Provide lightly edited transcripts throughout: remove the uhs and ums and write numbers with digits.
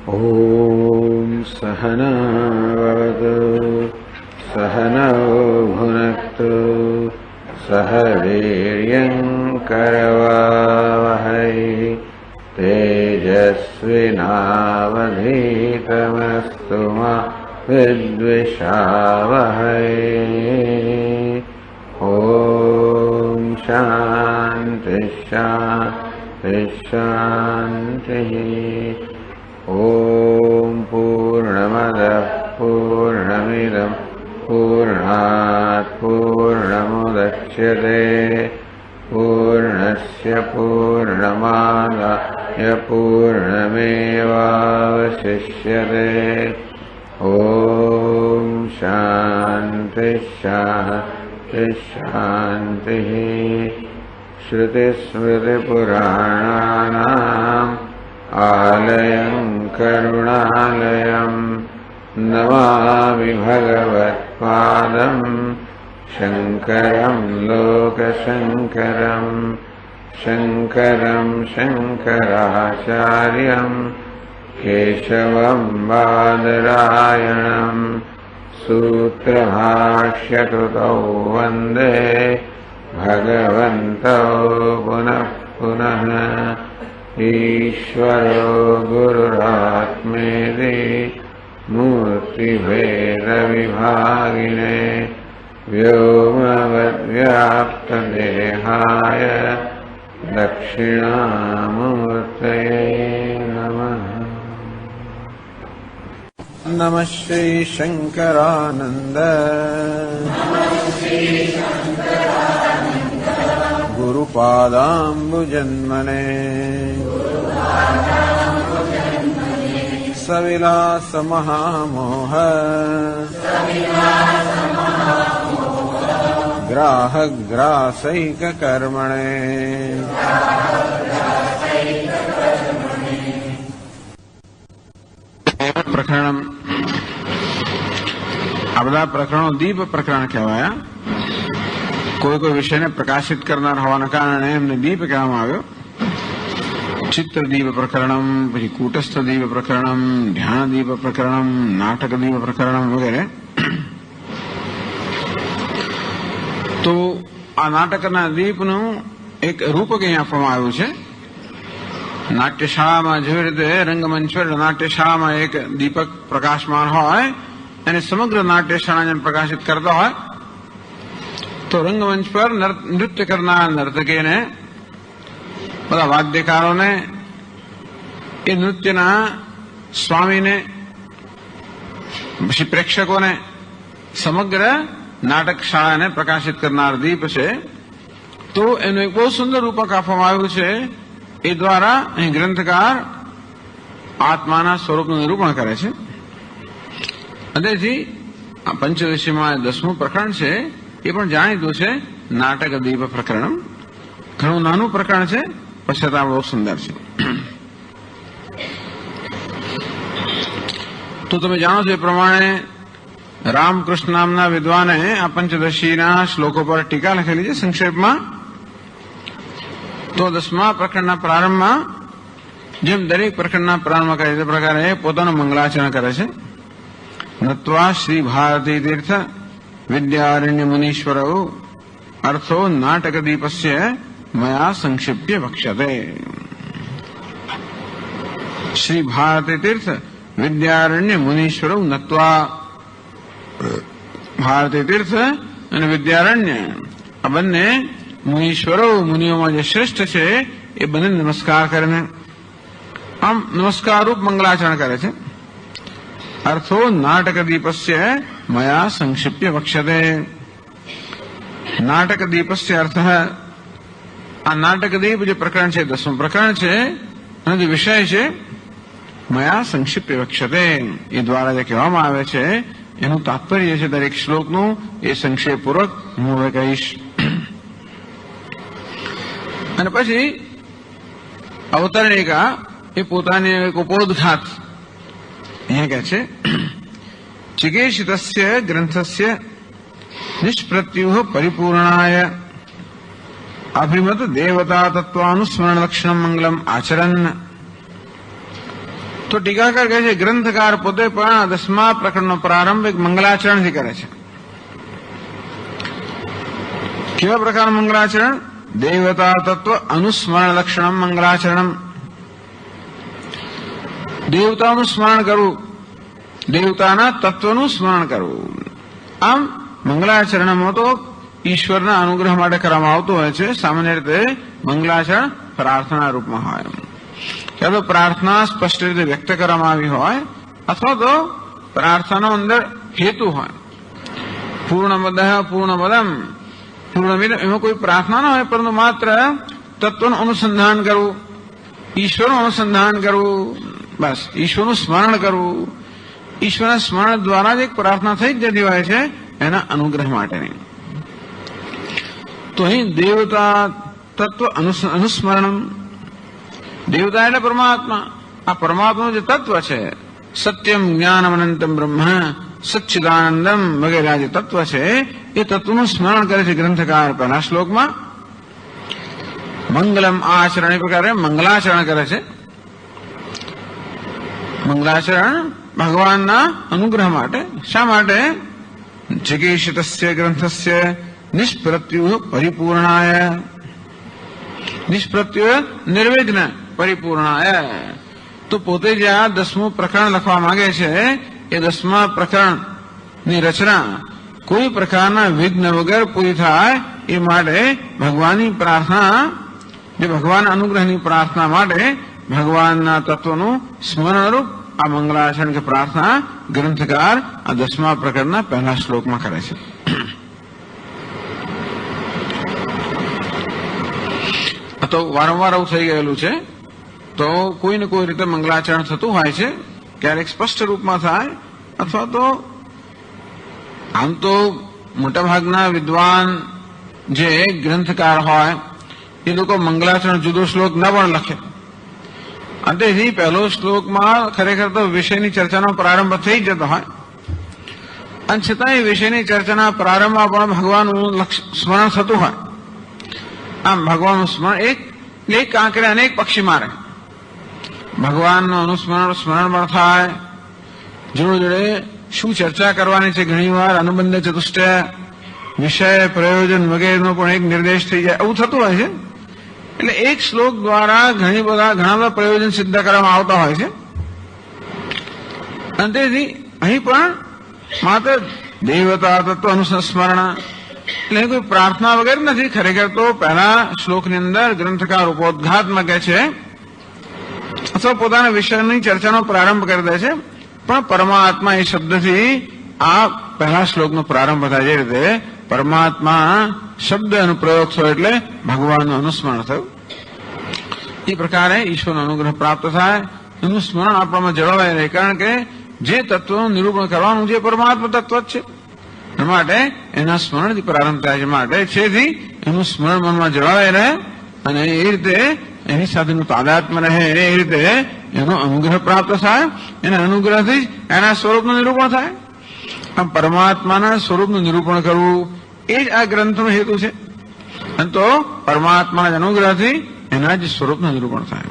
ॐ सहनावतु सहनौ भुनक्तु सह वीर्यङ्करवावहै तेजस्विनावधीतमस्तु मा विद्विषावहै। ॐ शान्ति शान्ति शान्तिः। ॐ पूर्णमदः पूर्णमिदं पूर्णात् पूर्णमुदच्यते पूर्णस्य पूर्णमादाय पूर्णमेवावशिष्यते। ॐ शान्ति शान्ति शान्तिः। श्रुतिस्मृतिपुराणानाम् आलयं करुणालयं नमामि भगवत्पादं शङ्करं लोकशङ्करं शङ्करं शङ्कराचार्यं केशवं बादरायणं सूत्रभाष्यकृतौ वन्दे भगवन्तौ पुनः पुनः। ईश्वरो गुरुरात्मेति मूर्तिभेदविभागिने व्योमवद्व्याप्तदेहाय दक्षिणामूर्तये नमः। नमः श्री शंकरानंद गुरुपादाम्बुजन्मने सविलास महामोह ग्राहक ग्रासैक कर्मणे। પ્રકરણ આ બધા પ્રકરણો દીપ પ્રકરણ કહેવાયા. કોઈ કોઈ વિષયને પ્રકાશિત કરનાર હોવાના કારણે એમને દીપ કહેવામાં આવ્યો. ચિત્ર દીપ પ્રકરણમ, પછી કૂટસ્થ દીપ પ્રકરણમ, ધ્યાન દીપ પ્રકરણમ, નાટક દીપ પ્રકરણમ વગેરે. તો આ નાટકના દીપનું એક રૂપક અહીં આપવામાં આવ્યું છે. નાટ્યશાળામાં જેવી રીતે રંગમંચ પર નાટ્યશાળામાં એક દીપક પ્રકાશમાન હોય અને સમગ્ર નાટ્યશાળાને પ્રકાશિત કરતા હોય, તો રંગમંચ પર નૃત્ય કરનાર નર્તકીને, બધા વાદ્યકારોને, એ નૃત્યના સ્વામીને, પછી પ્રેક્ષકોને, સમગ્ર નાટક શાળાને પ્રકાશિત કરનાર દીપ છે. તો એનું એક બહુ સુંદર રૂપક આપવામાં આવ્યું છે. એ દ્વારા અહીં ગ્રંથકાર આત્માના સ્વરૂપનું નિરૂપણ કરે છે. તેથી આ પંચદશીમાં 10મું પ્રકરણ છે. એ પણ જાણીતું છે નાટક દીપ પ્રકરણ. ઘણું નાનું પ્રકરણ છે, છતાં બહુ સુંદર છે. તો તમે જાણો છો એ પ્રમાણે રામકૃષ્ણ નામના વિદ્વાને આ પંચદશીના શ્લોકો પર ટીકા લખેલી છે સંક્ષેપમાં. તો 10મા પ્રકરણના પ્રારંભમાં જેમ દરેક પ્રકરણના પ્રારંભમાં કરે તે પ્રકારે પોતાનું મંગલાચરણ કરે છે. નત્વા શ્રી ભારતી તીર્થ વિદ્યારણ્ય મુનીશ્વર અર્થો નાટક દીપસ્ય મયા સંક્ષિપ્ય વક્ષ્યતે. શ્રી ભારતી તીર્થ વિદ્યારણ્ય મુનીશ્વર નત્વા, ભારતી તીર્થ અને વિદ્યારણ્ય આ બંને મુનીશ્વરો, મુનિઓમાં જે શ્રેષ્ઠ છે એ બંને નમસ્કાર કરીને આમ નમસ્કારરૂપ મંગલાચરણ કરે છે. અર્થો નાટક દીપસ્ય મયા સંક્ષિપ્ય વક્ષ્યતે. નાટક દીપસ્ય અર્થ, આ નાટક દીપ જે પ્રકરણ છે 10મું પ્રકરણ છે, અને જે વિષય છે મયા સંક્ષિપ્ય વક્ષ્યતે, એ દ્વારા જે કહેવામાં આવે છે એનું તાત્પર્ય છે દરેક શ્લોકનું, એ સંક્ષેપપૂર્વક હું હવે કહીશ. અને પછી અવતરણિકા એ પોતાની એક ઉપોદઘાત અહીંયા કહે છે. ચિકેશિતસ્ય ગ્રંથસ્ય નિષ્પ્રત્યુઃ પરિપૂર્ણાય અભિમત દેવતા તત્વાનુસ્મરણ લક્ષણમ મંગલમ આચરન. તો ટીકાકાર કહે છે ગ્રંથકાર પોતે પણ 10મા પ્રકરણનો પ્રારંભ એક મંગલાચરણથી કરે છે. કેવા પ્રકાર મંગલાચરણ? દેવતા તત્વ અનુસ્મરણ લક્ષણમ મંગલાચરણમ. દેવતાનું સ્મરણ કરવું, દેવતાના તત્વનું સ્મરણ કરવું. આમ મંગલાચરણમાં તો ઈશ્વરના અનુગ્રહ માટે કરવામાં આવતું હોય છે. સામાન્ય રીતે મંગલાચરણ પ્રાર્થના રૂપમાં હોય, ક્યાં તો પ્રાર્થના સ્પષ્ટ રીતે વ્યક્ત કરવામાં આવી હોય અથવા તો પ્રાર્થનાનો અંદર હેતુ હોય. પૂર્ણમદ પૂર્ણમદમ પૂર્ણમિદ એમાં કોઈ પ્રાર્થના ન હોય, પરંતુ માત્ર તત્વનું અનુસંધાન કરવું, ઈશ્વરનું અનુસંધાન કરવું, બસ ઈશ્વરનું સ્મરણ કરવું. ઈશ્વરના સ્મરણ દ્વારા જ એક પ્રાર્થના થઈ જ જતી હોય છે એના અનુગ્રહ માટેની. તો અહીં દેવતા તત્વ અનુસ્મરણ. દેવતા એટલે પરમાત્મા. આ પરમાત્માનું જે તત્વ છે, સત્યમ જ્ઞાનમ અનંતમ બ્રહ્મ સચ્ચિદાનંદમ વગેરે જે તત્વ છે એ તત્વનું સ્મરણ કરે છે ગ્રંથકાર પહેલા શ્લોકમાં. મંગલમ આચરણ એ પ્રકારે મંગલાચરણ કરે છે. મંગલાચરણ ભગવાનના અનુગ્રહ માટે. શા માટે? જિગીષિતસ્ય ગ્રંથસ્ય નિષ્પ્રત્યુ પરિપૂર્ણાય. નિષ્પ્રત્યુ નિર્વિઘ્ન પરિપૂર્ણાય. તો પોતે જે આ 10મું પ્રકરણ લખવા માંગે છે એ 10મા પ્રકરણની રચના કોઈ પ્રકારના વિઘ્ન વગર પૂરી થાય એ માટે ભગવાનની પ્રાર્થના, જે ભગવાન અનુગ્રહની પ્રાર્થના માટે ભગવાનના તત્વનું સ્મરણરૂપ આ મંગલાચરણ કે પ્રાર્થના ગ્રંથકાર આ 10મા પ્રકરણના પહેલા શ્લોકમાં કરે છે. તો વારંવાર આવું થઈ ગયેલું છે. તો કોઈ ને કોઈ રીતે મંગલાચરણ થતું હોય છે. ક્યારેક સ્પષ્ટ રૂપમાં થાય અથવા તો આમ તો મોટાભાગના વિદ્વાન જે ગ્રંથકાર હોય એ લોકો મંગલાચરણ જુદો શ્લોક ન પણ લખે. અંતેથી પહેલો શ્લોકમાં ખરેખર તો વિષયની ચર્ચાનો પ્રારંભ થઈ જતો હોય, અને છતાં એ વિષયની ચર્ચાના પ્રારંભમાં પણ ભગવાનનું સ્મરણ થતું હોય. આમ ભગવાનનું સ્મરણ એક આંકડે અનેક પક્ષી મારે. ભગવાનનું અનુસ્મરણ સ્મરણ પણ થાય, જોડે જોડે શું ચર્ચા કરવાની છે ઘણી વાર અનુબંધ ચતુષ્ટય વિષય પ્રયોજન વગેરેનો પણ એક નિર્દેશ થઈ જાય, એવું થતું હોય છે. એટલે એક શ્લોક દ્વારા ઘણા બધા પ્રયોજન સિદ્ધ કરવામાં આવતા હોય છે. અને તેથી અહીં પણ માત્ર દેવતા તત્વ અનુસ્મરણ એટલે કોઈ પ્રાર્થના વગેરે નથી. ખરેખર તો પહેલા શ્લોકની અંદર ગ્રંથકાર ઉपोद्घातમાં કહે છે અથવા પોતાના વિષયની ચર્ચાનો પ્રારંભ કરી દે છે, પણ પરમાત્મા એ શબ્દથી આ પહેલા શ્લોકનો પ્રારંભ થાય. જે રીતે પરમાત્મા શબ્દનો પ્રયોગ થયો એટલે ભગવાનનું અનુસ્મરણ થયું. એ પ્રકારે ઈશ્વરનો અનુગ્રહ પ્રાપ્ત થાય, એનું સ્મરણ આપણામાં જળવાય રહે. કારણ કે જે તત્વનું નિરૂપણ કરવાનું જે પરમાત્મા તત્વ જ છે, એ માટે એના સ્મરણથી પ્રારંભ થાય છે. માટે છેથી એનું સ્મરણ મનમાં જળવાય રહે અને એ રીતે એની સાથેનું તાદાત્મ્ય રહે, એ રીતે એનો અનુગ્રહ પ્રાપ્ત થાય. એના અનુગ્રહથી જ એના સ્વરૂપનું નિરૂપણ થાય. આમ પરમાત્માના સ્વરૂપનું નિરૂપણ કરવું એ જ આ ગ્રંથનો હેતુ છે. અને તો પરમાત્માના જ અનુગ્રહથી એના જ સ્વરૂપનું નિરૂપણ થાય.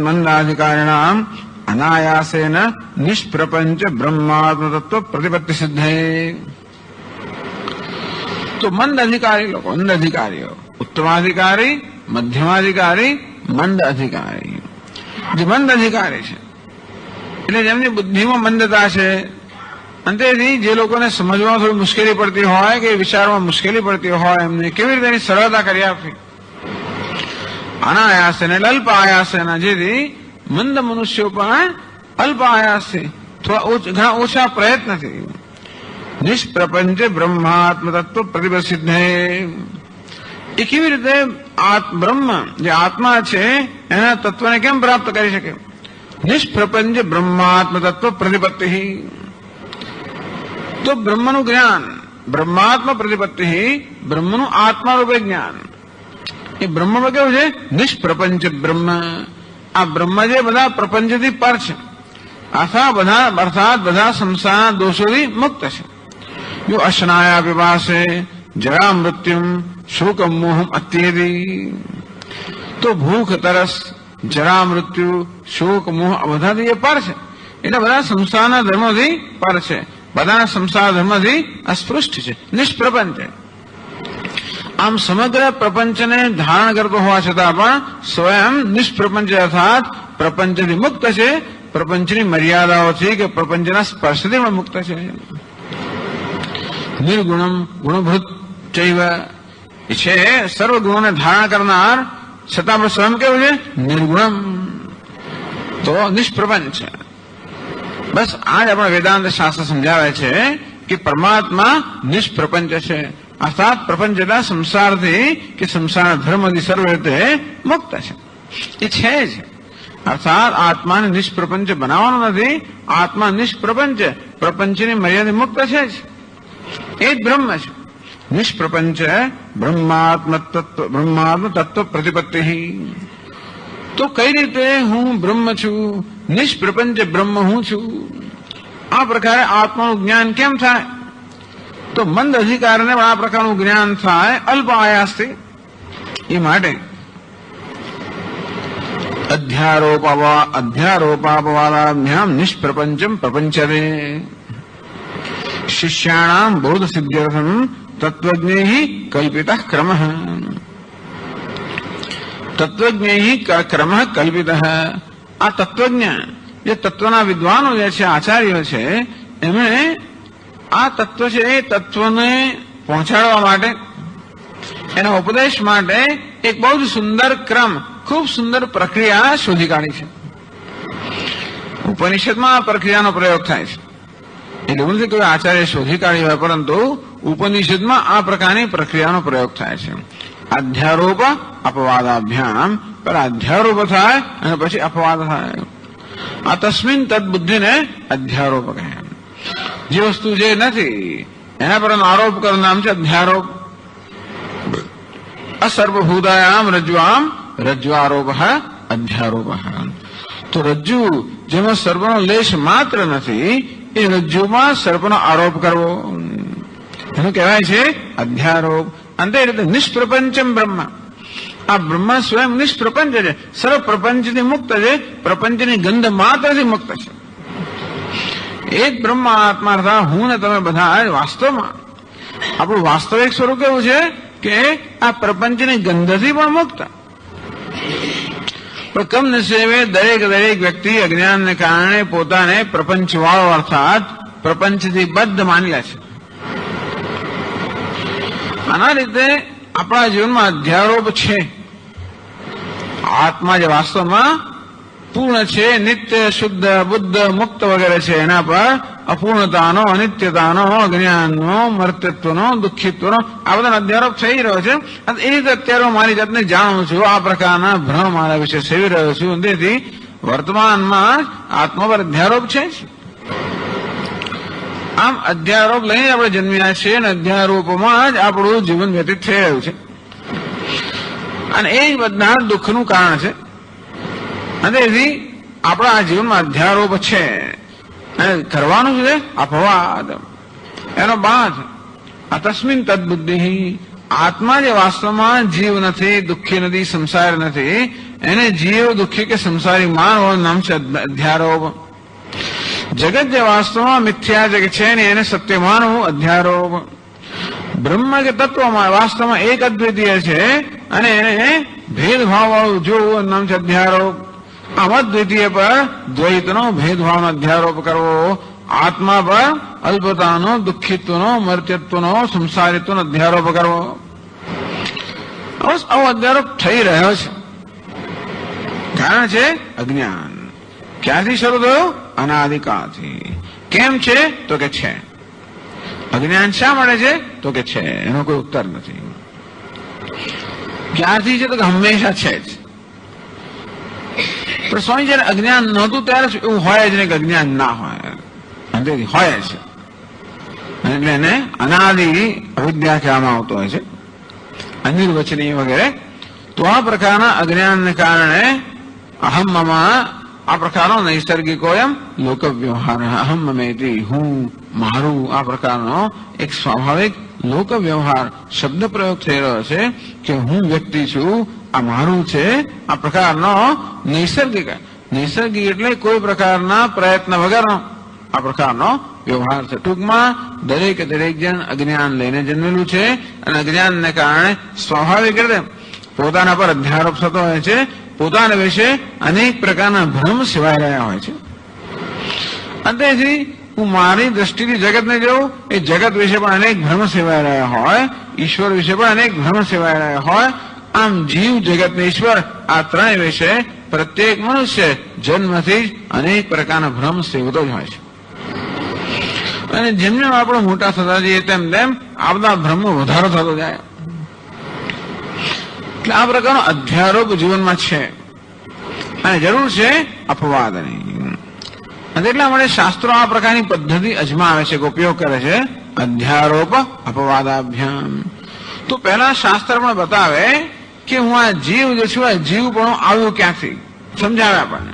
મંદાધિકારિણામ અનાયાસેન નિષ્પ્રપંચ બ્રહ્માત્મ તત્વ પ્રતિપત્તિ સિદ્ધે. તો મંદ અધિકારી લોકો, મંદ અધિકારીઓ, ઉત્તમાધિકારી, મધ્યમાધિકારી, મંદ અધિકારી. જે મંદ અધિકારી છે એટલે જેમની બુદ્ધિમાં મંદતા છે, અને તેથી જે લોકોને સમજવામાં થોડી મુશ્કેલી પડતી હોય કે વિચારમાં મુશ્કેલી પડતી હોય, એમને કેવી રીતે એની સરળતા કરી આપવી. અનાયાસેન એટલે અલ્પ આયાસેના. જેથી મંદ મનુષ્યો પણ અલ્પ આયાસથી ઘણા ઓછા પ્રયત્નથી નિષ્પ્રપંચ બ્રહ્માત્મ તત્વ પ્રતિપ્રસિદ્ધ. એ કેવી રીતે બ્રહ્મ જે આત્મા છે એના તત્વને કેમ પ્રાપ્ત કરી શકે? નિષ્પ્રપંચ બ્રહ્માત્મ તત્વ પ્રતિપત્તિ. તો બ્રહ્મનું જ્ઞાન, બ્રહ્માત્મ પ્રતિપત્તિ, બ્રહ્મનું આત્મારૂપે જ્ઞાન. એ બ્રહ્મમાં કેવું છે? નિષ્પ્રપંચ બ્રહ્મ. આ બ્રહ્મ જે બધા પ્રપંચથી પર છે, અર્થાત બધા સંસારના દોષોથી મુક્ત છે. જો અશનાયા વિવાસે જરા મૃત્યુમ શોકમ મોહમ અત્યેદી. તો ભૂખ, તરસ, જરા, મૃત્યુ, શોક, મોહ બધાથી એ પર છે. એટલે બધા સંસારના ધર્મોથી પર છે. બધા સંસાર ધર્મથી અસ્પૃષ્ટ છે, નિષ્પ્રપંચ છે. આમ સમગ્ર પ્રપંચને ધારણ કરતો હોવા છતાં પણ સ્વયં નિષ્પ્રપંચ અર્થાત પ્રપંચથી મુક્ત છે. પ્રપંચની મર્યાદાઓથી કે પ્રપંચના સ્પર્શથી પણ મુક્ત છે. નિર્ગુણમ ગુણભૂત ચૈવ છે, સર્વ ગુણોને ધારણ કરનાર છતાં પણ સ્વયં કેવું છે? નિર્ગુણમ, તો નિષ્પ્રપંચ છે. બસ આ જ આપણા વેદાંત શાસ્ત્ર સમજાવે છે કે પરમાત્મા નિષ્પ્રપંચ છે, અર્થાત પ્રપંચના સંસારથી કે સંસાર ધર્મથી સર્વ રીતે મુક્ત છે. એ છે જ, અર્થાત આત્માને નિષ્પ્રપંચ બનાવવાનો નથી. આત્મા નિષ્પ્રપંચ, પ્રપંચની મર્યાદા મુક્ત છે જ. એ જ બ્રહ્મ છે. નિષ્પ્રપંચ બ્રહ્માત્મ તત્વ પ્રતિપત્તિ. તો કઈ રીતે હું બ્રહ્મ છું, નિષ્પ્રપંચ બ્રહ્મ હું છું? આ પ્રકારે આત્માનું જ્ઞાન કેમ થાય? તો મંદ અધિકારને પણ આ પ્રકારનું જ્ઞાન થાય અલ્પ આયાસથી. એ માટે અધ્યારોપાપવાદાભ્યામ નિષ્પ્રપંચમ પ્રપંચતે શિષ્યાણામ બોધ સિદ્ધ્યર્થમ તત્વજ્ઞૈ કલ્પિત ક્રમ. તત્વજ્ઞૈ ક્રમ કલ્પિત. આ તત્વજ્ઞ, જે તત્વના વિદ્વાનો જે છે, આચાર્યો છે, એમણે આ તત્વ છે એ તત્વને પહોંચાડવા માટે, એના ઉપદેશ માટે એક બહુ જ સુંદર ક્રમ, ખૂબ સુંદર પ્રક્રિયા શોધી કાઢી છે. ઉપનિષદમાં આ પ્રક્રિયાનો પ્રયોગ થાય છે. એટલે એવું નથી કોઈ આચાર્ય શોધી કાઢી હોય, પરંતુ ઉપનિષદમાં આ પ્રકારની પ્રક્રિયાનો પ્રયોગ થાય છે. અધ્યારોપ અપવાદાભ્યામ, પર અધ્યારોપ થાય અને પછી અપવાદ થાય. આ તસ્મિન તદબુદ્ધિને અધ્યારોપ કહે. જે વસ્તુ જે નથી એના પર આરોપ કરવાનું નામ છે અધ્યારોપ. અસર્વભૂતાયામ રજ્વામ રજ્વારોપ અધ્યારોપ. તો રજ્જુ જેમાં સર્પનો લેશ માત્ર નથી, એ રજ્જુમાં સર્પનો આરોપ કરવો એનું કહેવાય છે અધ્યારોપ. અંતે રીતે નિષ્પ્રપંચમ બ્રહ્મ. આ બ્રહ્મ સ્વયં નિષ્પ્રપંચ છે, સર્વ પ્રપંચથી મુક્ત છે, પ્રપંચની ગંધ માત્રથી મુક્ત છે. એ જ બ્રહ્મ આત્મા હું ને તમે બધા વાસ્તવમાં આપણું વાસ્તવિક સ્વરૂપ કેવું છે કે આ પ્રપંચની ગંધથી પણ મુક્ત. પણ કમનસીબે દરેક વ્યક્તિ અજ્ઞાનને કારણે પોતાને પ્રપંચવાળો અર્થાત પ્રપંચથી બદ્ધ માની લે છે. આના લીધે આપણા જીવનમાં અધ્યારોપ છે. આત્મા જે વાસ્તવમાં પૂર્ણ છે, નિત્ય, શુદ્ધ, બુદ્ધ, મુક્ત વગેરે છે, એના પર અપૂર્ણતાનો, અનિત્યતાનો, અજ્ઞાનનો, મર્તત્વનો, દુઃખિત્વનો આ બધા અધ્યારોપ થઈ રહ્યો છે. એ રીતે અત્યારે મારી જાતને જાણું છું, આ પ્રકારના ભ્રમ મારા વિશે સેવી રહ્યો છું. તેથી વર્તમાનમાં આત્મા પર અધ્યારોપ છે. આમ અધ્યારોપ લઈને આપણે જન્મ્યા છીએ અને અધ્યારોપમાં જ આપણું જીવન વ્યતીત થઈ રહ્યું છે. અને એ બધા દુઃખનું કારણ છે. અને તેથી આપણા જીવનમાં અધ્યારોપ છે અને કરવાનું છે અપવાદ, એનો બાદ. તસ્મિન તદબુદ્ધિ. આત્મા જે વાસ્તવમાં જીવ નથી, દુઃખી નથી, સંસાર નથી, એને જીવ, દુઃખી કે સંસારી માનવાનું નામ છે અધ્યારોપ. જગત જે વાસ્તવમાં મિથ્યા જગત છે ને એને સત્ય માનવું અધ્યારોપ. બ્રહ્મ કે તત્વમાં વાસ્તવમાં એક અદ્વિતીય છે અને એને ભેદભાવ વાળું જોવું નામ છે અધ્યારોપ. આમ અદ્વિતીય પર દ્વૈતનો ભેદભાવનો અધ્યારોપ કરવો, આત્મા પર અલ્પતાનો, દુઃખિત્વનો, મર્ત્યત્વનો, સંસારિત્વનો અધ્યારોપ કરવો. આવો અધ્યારોપ થઈ રહ્યો છે. કારણ છે અજ્ઞાન. ક્યાંથી શરૂ થયું? અનાદિકાળથી. કેમ છે? તો કે છે. અજ્ઞાન શા માટે છે? તો કે છે. એનો કોઈ ઉત્તર નથી. ક્યાંથી છે? તો કે હંમેશા છે જ. પણ સ્વામી જયારે અજ્ઞાન નહોતું ત્યારે એવું હોય જ નહીં કે અજ્ઞાન ના હોય, હોય છે. એટલે એને અનાદિ અવિદ્યા કહેવામાં આવતો હોય છે, અનિર્વચનીય વગેરે. તો આ પ્રકારના અજ્ઞાનને કારણે અહમ મમ, આ પ્રકારનો નૈસર્ગિકો એમ લોક વ્યવહાર, અહમ મમેતિ, હું, મારું, આ પ્રકારનો એક સ્વાભાવિક લોક વ્યવહાર શબ્દ પ્રયોગ થઈ રહ્યો છે કે હું વ્યક્તિ છું, આ મારું છે, આ પ્રકારનો નૈસર્ગિક એટલે કોઈ પ્રકારના પ્રયત્ન વગરનો આ પ્રકારનો વ્યવહાર છે. ટૂંકમાં દરેક જણ અજ્ઞાન લઈને જન્મેલું છે અને અજ્ઞાનને કારણે સ્વાભાવિક રીતે પોતાના પર અધ્યારોપ થતો હોય છે, પોતાના વિશે અનેક પ્રકારના ભ્રમ સેવાઈ રહ્યા હોય છે. અંતેથી હું મારી દ્રષ્ટિથી જગતને જોઉં, એ જગત વિશે પણ અનેક ભ્રમ સેવાઈ રહ્યા હોય, ઈશ્વર વિશે પણ અનેક ભ્રમ સેવાઈ રહ્યા હોય. આમ જીવ, જગત ને ઈશ્વર આ ત્રણેય વિશે પ્રત્યેક મનુષ્ય જન્મથી જ અનેક પ્રકારના ભ્રમ સેવતો જ હોય છે. અને જેમ જેમ આપણે મોટા થતા જઈએ તેમ તેમ આ બધા ભ્રમનો વધારો થતો જાય. એટલે આ પ્રકારનો અધ્યારોપ જીવનમાં છે અને જરૂર છે અપવાદની. એટલા માટે શાસ્ત્રો આ પ્રકારની પદ્ધતિ અજમાવે છે, ઉપયોગ કરે છે, અધ્યારોપ અપવાદાભ્યામ. તો પહેલા શાસ્ત્ર પણ બતાવે કે હું આ જીવ જે છું, આ જીવ પણ આવ્યું ક્યાંથી, સમજાવે આપણને.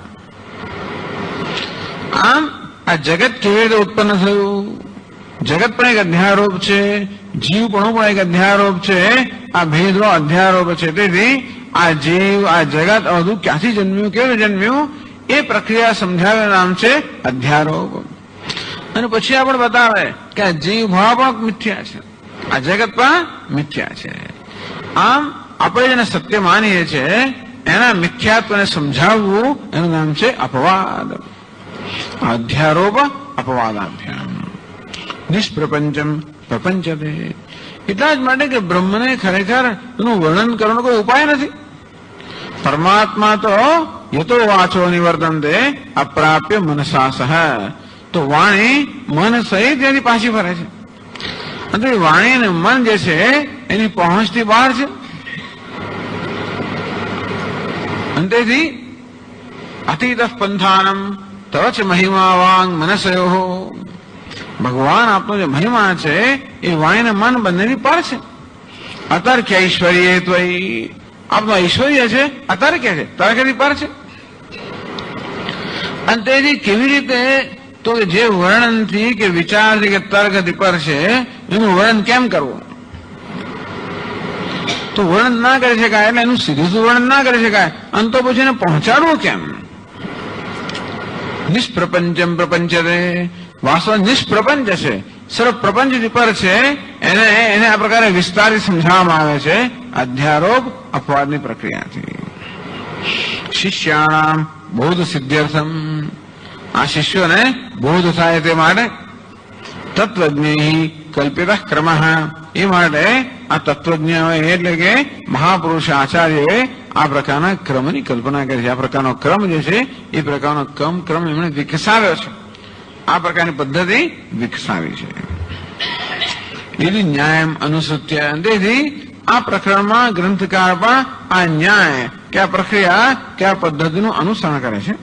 આમ આ જગત કેવી રીતે ઉત્પન્ન થયું, જગત પણ એક અધ્યારોપ છે, જીવ પણ એક અધ્યારોપ છે, આ ભેદનો અધ્યારોપ છે. તેથી આ જીવ, આ જગત આ બધું ક્યાંથી જન્મ્યું, કેવી રીતે જન્મ્યું, એ પ્રક્રિયા સમજાવે, નામ છે અધ્યારોપ. અને પછી આપણે બતાવે કે આ જીવ ભાવ પણ મિથ્યા છે, આ જગત પણ મિથ્યા છે. આમ આપણે જેને સત્ય માનીએ છીએ એના મિથ્યાત્વને સમજાવવું એનું નામ છે અપવાદ. અધ્યારોપ અપવાદાભ્યામ. નિષ્પ્રપંચમ પ્રપંચતે. એટલા જ માટે કે બ્રહ્મને ખરેખર એનું વર્ણન કરવાનો કોઈ ઉપાય નથી. પરમાત્મા તો યતો વાચો નિવર્તનતે અપ્રાપ્ય મનસા સહ. તો વાણી મન સહિત એની પાછી ફરે છે. અને વાણી અને મન જે છે એની પહોંચથી બહાર છે. અંતેથી અતીત પંથાનમ તવ ચ મહિમા વાંગ મનસયો. ભગવાન આપનો જે મહિમા છે એ વાણી અને મન બંનેની પર છે. અતર્ક્ય ઐશ્વર્ય ત્વયી. આપનો ઐશ્વર્ય છે અતર્ક્ય છે, તર્કથી પર છે. અને તેથી કેવી રીતે, તો જે વર્ણનથી કે વિચારથી કે તર્કથી પર છે એનું વર્ણન કેમ કરવું? તો વર્ણન ના કરી શકાય એટલે એનું સીધું વર્ણન ના કરી શકાય, અને તો પછી એને પહોંચાડવું કેમ? નિષ્પ્રપંચમ પ્રપંચતે. વાસ્તવ નિષ્પ્રપંચ છે, સર્વ પ્રપંચથી પર છે, એને આ પ્રકારે વિસ્તારથી સમજાવવામાં આવે છે અધ્યારોપ અપવાદની પ્રક્રિયાથી. શિષ્યાણામ બોધ સિદ્ધ્યર્થમ. આ શિષ્યોને બોધ થાય તે માટે તત્વજ્ઞ કલ્પિત ક્રમ. એ માટે આ તત્વજ્ઞ હોય એટલે કે મહાપુરુષ આચાર્યએ આ પ્રકારના ક્રમની કલ્પના કરી છે. આ પ્રકારનો ક્રમ જે છે એ પ્રકારનો ક્રમ એમણે વિકસાવ્યો છે, આ પ્રકારની પદ્ધતિ વિકસાવી છે. એની ન્યાય અનુસૃત્ય. તેથી આ પ્રકરણમાં ગ્રંથકાર પણ આ ન્યાય કે આ પ્રક્રિયા કે આ પદ્ધતિનું અનુસરણ કરે છે.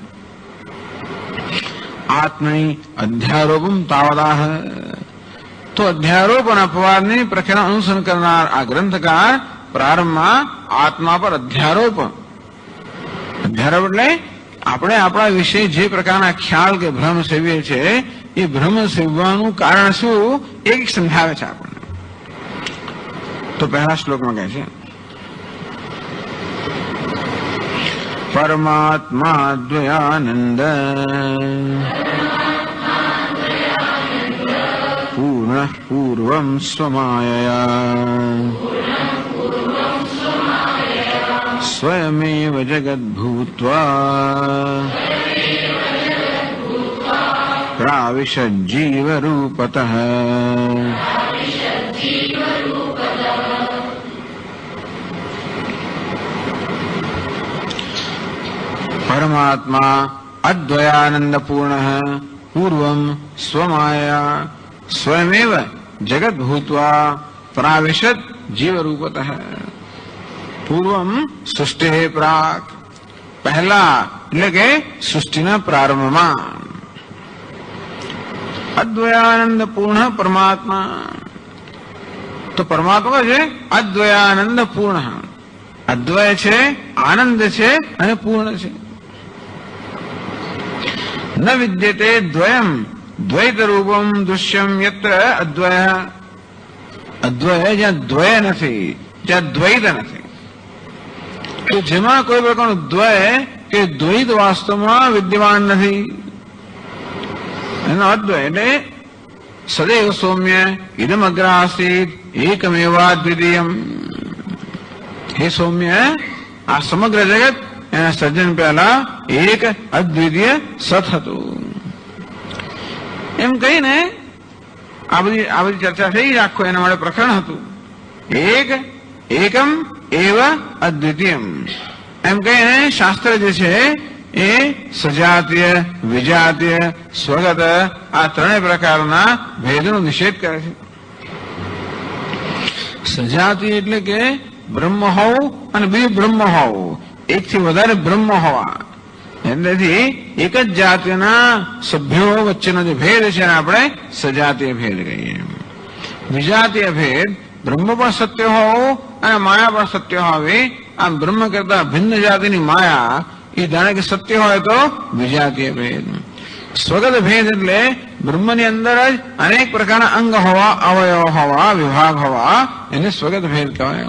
આત્મની અધ્યારોપમ તાવદાહ. તો અધ્યારોપ અને અપવાદની પ્રક્રિયા અનુસરણ કરનાર આ ગ્રંથકાર પ્રારંભમાં આત્મા પર અધ્યારોપ એટલે આપણે આપણા વિશે જે પ્રકારના ખ્યાલ કે ભ્રમ સેવીએ છીએ એ ભ્રમ સેવવાનું કારણ શું એ સમજાવે છે આપણને. તો પહેલા શ્લોકમાં કહે છે પરમાત્મા દ્વયાનંદ પૂર્ણ પૂર્વમ સ્વમાયયા સ્વયમેવ જગદ ભૂત્વા પ્રાવિશદ જીવ રૂપતઃ. પરમાત્મા અદ્વયાનંદ પૂર્ણ પૂર્વમ સ્વમાયા સ્વયમેવ જગત ભૂત્વા પ્રાવિશદ જીવ રૂપતઃ. પૂર્વમ સૃષ્ટિ પ્રાક. પહેલા એટલે કે સૃષ્ટિના પ્રારંભમાં અદ્વયાનંદ પૂર્ણ પરમાત્મા. તો પરમાત્મા છે અદ્વયાનંદ પૂર્ણ. અદ્વય છે, આનંદ છે અને પૂર્ણ છે. ન વિદ્યતે દ્વયમ દ્વૈત રૂપમ દૃશ્યમ યત્ર અદ્વય. અદ્વય જ્યાં દ્વય નથી, જ્યાં દ્વૈત નથી. કે જેમાં કોઈ પ્રકારનું દ્વય કે દ્વૈત વાસ્તવમાં વિદ્યમાન નથી. એનો અદ્વય એટલે સદૈવ સૌમ્ય ઇદમ અગ્ર આસીત એકમેવા દ્વિતીયમ. હે સૌમ્ય, આ સમગ્ર જગત એના સર્જન પહેલા એક અદ્વિતીય સત હતું. એમ કહીને આ બધી ચર્ચા થઈ, આખું એના માટે પ્રકરણ હતું. એકમ એવ અદ્વિતીયમ એમ કહીને શાસ્ત્ર જે છે એ સજાતીય, વિજાતીય, સ્વગત આ ત્રણેય પ્રકારના ભેદનો નિષેધ કરે છે. સજાતીય એટલે કે બ્રહ્મ હોવું અને બીજું બ્રહ્મ હોવું, એકથી વધારે બ્રહ્મ હોવા. એટલેથી એક જ જાતિના સભ્યો વચ્ચેનો જે ભેદ છે એને આપણે સજાતીય ભેદ કહીએ. વિજાતીય ભેદ બ્રહ્મ પણ સત્ય હોવું અને માયા પણ સત્ય હોવી. આમ બ્રહ્મ કરતા ભિન્ન જાતિની માયા એ જાણે કે સત્ય હોય તો વિજાતીય ભેદ. સ્વગત ભેદ એટલે બ્રહ્મની અંદર જ અનેક પ્રકારના અંગ હોવા, અવયવ હોવા, વિભાગ હોવા, એને સ્વગત ભેદ કહેવાય.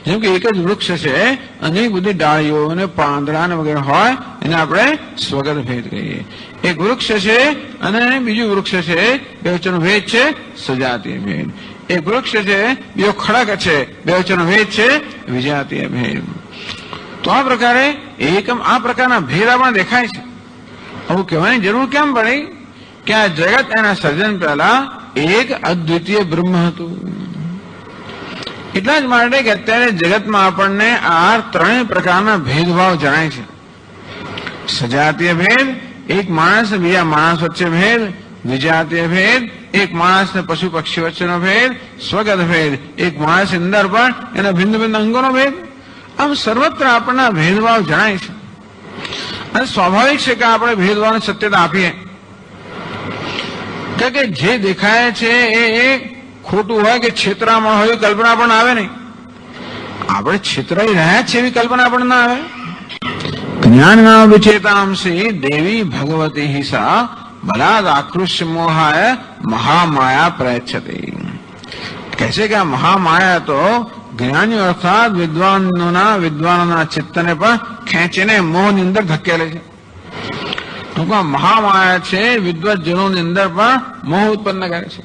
જેમ કે એક જ વૃક્ષ છે, અનેક બધી ડાળીઓ અને પાંદડા ને વગેરે હોય, એને આપણે સ્વગત ભેદ કહીએ. એક વૃક્ષ છે અને બીજું વૃક્ષ છે, બે વચ્ચેનો ભેદ છે સજાતીય ભેદ. એક વૃક્ષ છે, બીજો ખડક છે, બે વચ્ચેનો ભેદ છે વિજાતીય ભેદ. તો આ પ્રકારે એકમ આ પ્રકારના ભેદ આપણને દેખાય છે. આવું કહેવાની જરૂર કેમ પડી કે આ જગત એના સર્જન પહેલા એક અદ્વિતીય બ્રહ્મ હતું. એટલા જ માટે કે અત્યારે જગતમાં આપણને આ ત્રણેય પ્રકારના ભેદભાવ જણાય છે. સજાતીય ભેદ, એક માણસ બીજા માણસ વચ્ચે ભેદ. વિજાતીય ભેદ, એક માણસ ને પશુ પક્ષી વચ્ચેનો ભેદ. સ્વગત ભેદ, એક માણસ અંદર પણ એના ભિન્ન ભિન્ન અંગોનો ભેદ. આમ સર્વત્ર આપણને ભેદભાવ જણાય છે. અને સ્વાભાવિક છે કે આપણે ભેદભાવને સત્યતા આપીએ, કે જે દેખાય છે એ ખોટું હોય કે છેતરામણ હોય કલ્પના પણ આવે નહીં. આપણે છેતરાઈ રહ્યા છીએ એવી કલ્પના પણ ના આવે. જ્ઞાનના વિચેતાંશી દેવી ભગવતી હિસા બલાદ આકૃષ્ય મોહાય મહામાયા પ્રયચ્છતે. કહે છે કે આ મહામાયા તો જ્ઞાનીઓ અર્થાત વિદ્વાનોના ચિત્તને પણ ખેંચીને મોહની અંદર ધકેલે છે. ટૂંકમાં મહામાયા છે વિદ્વતજનોની અંદર પણ મોહ ઉત્પન્ન કરે છે.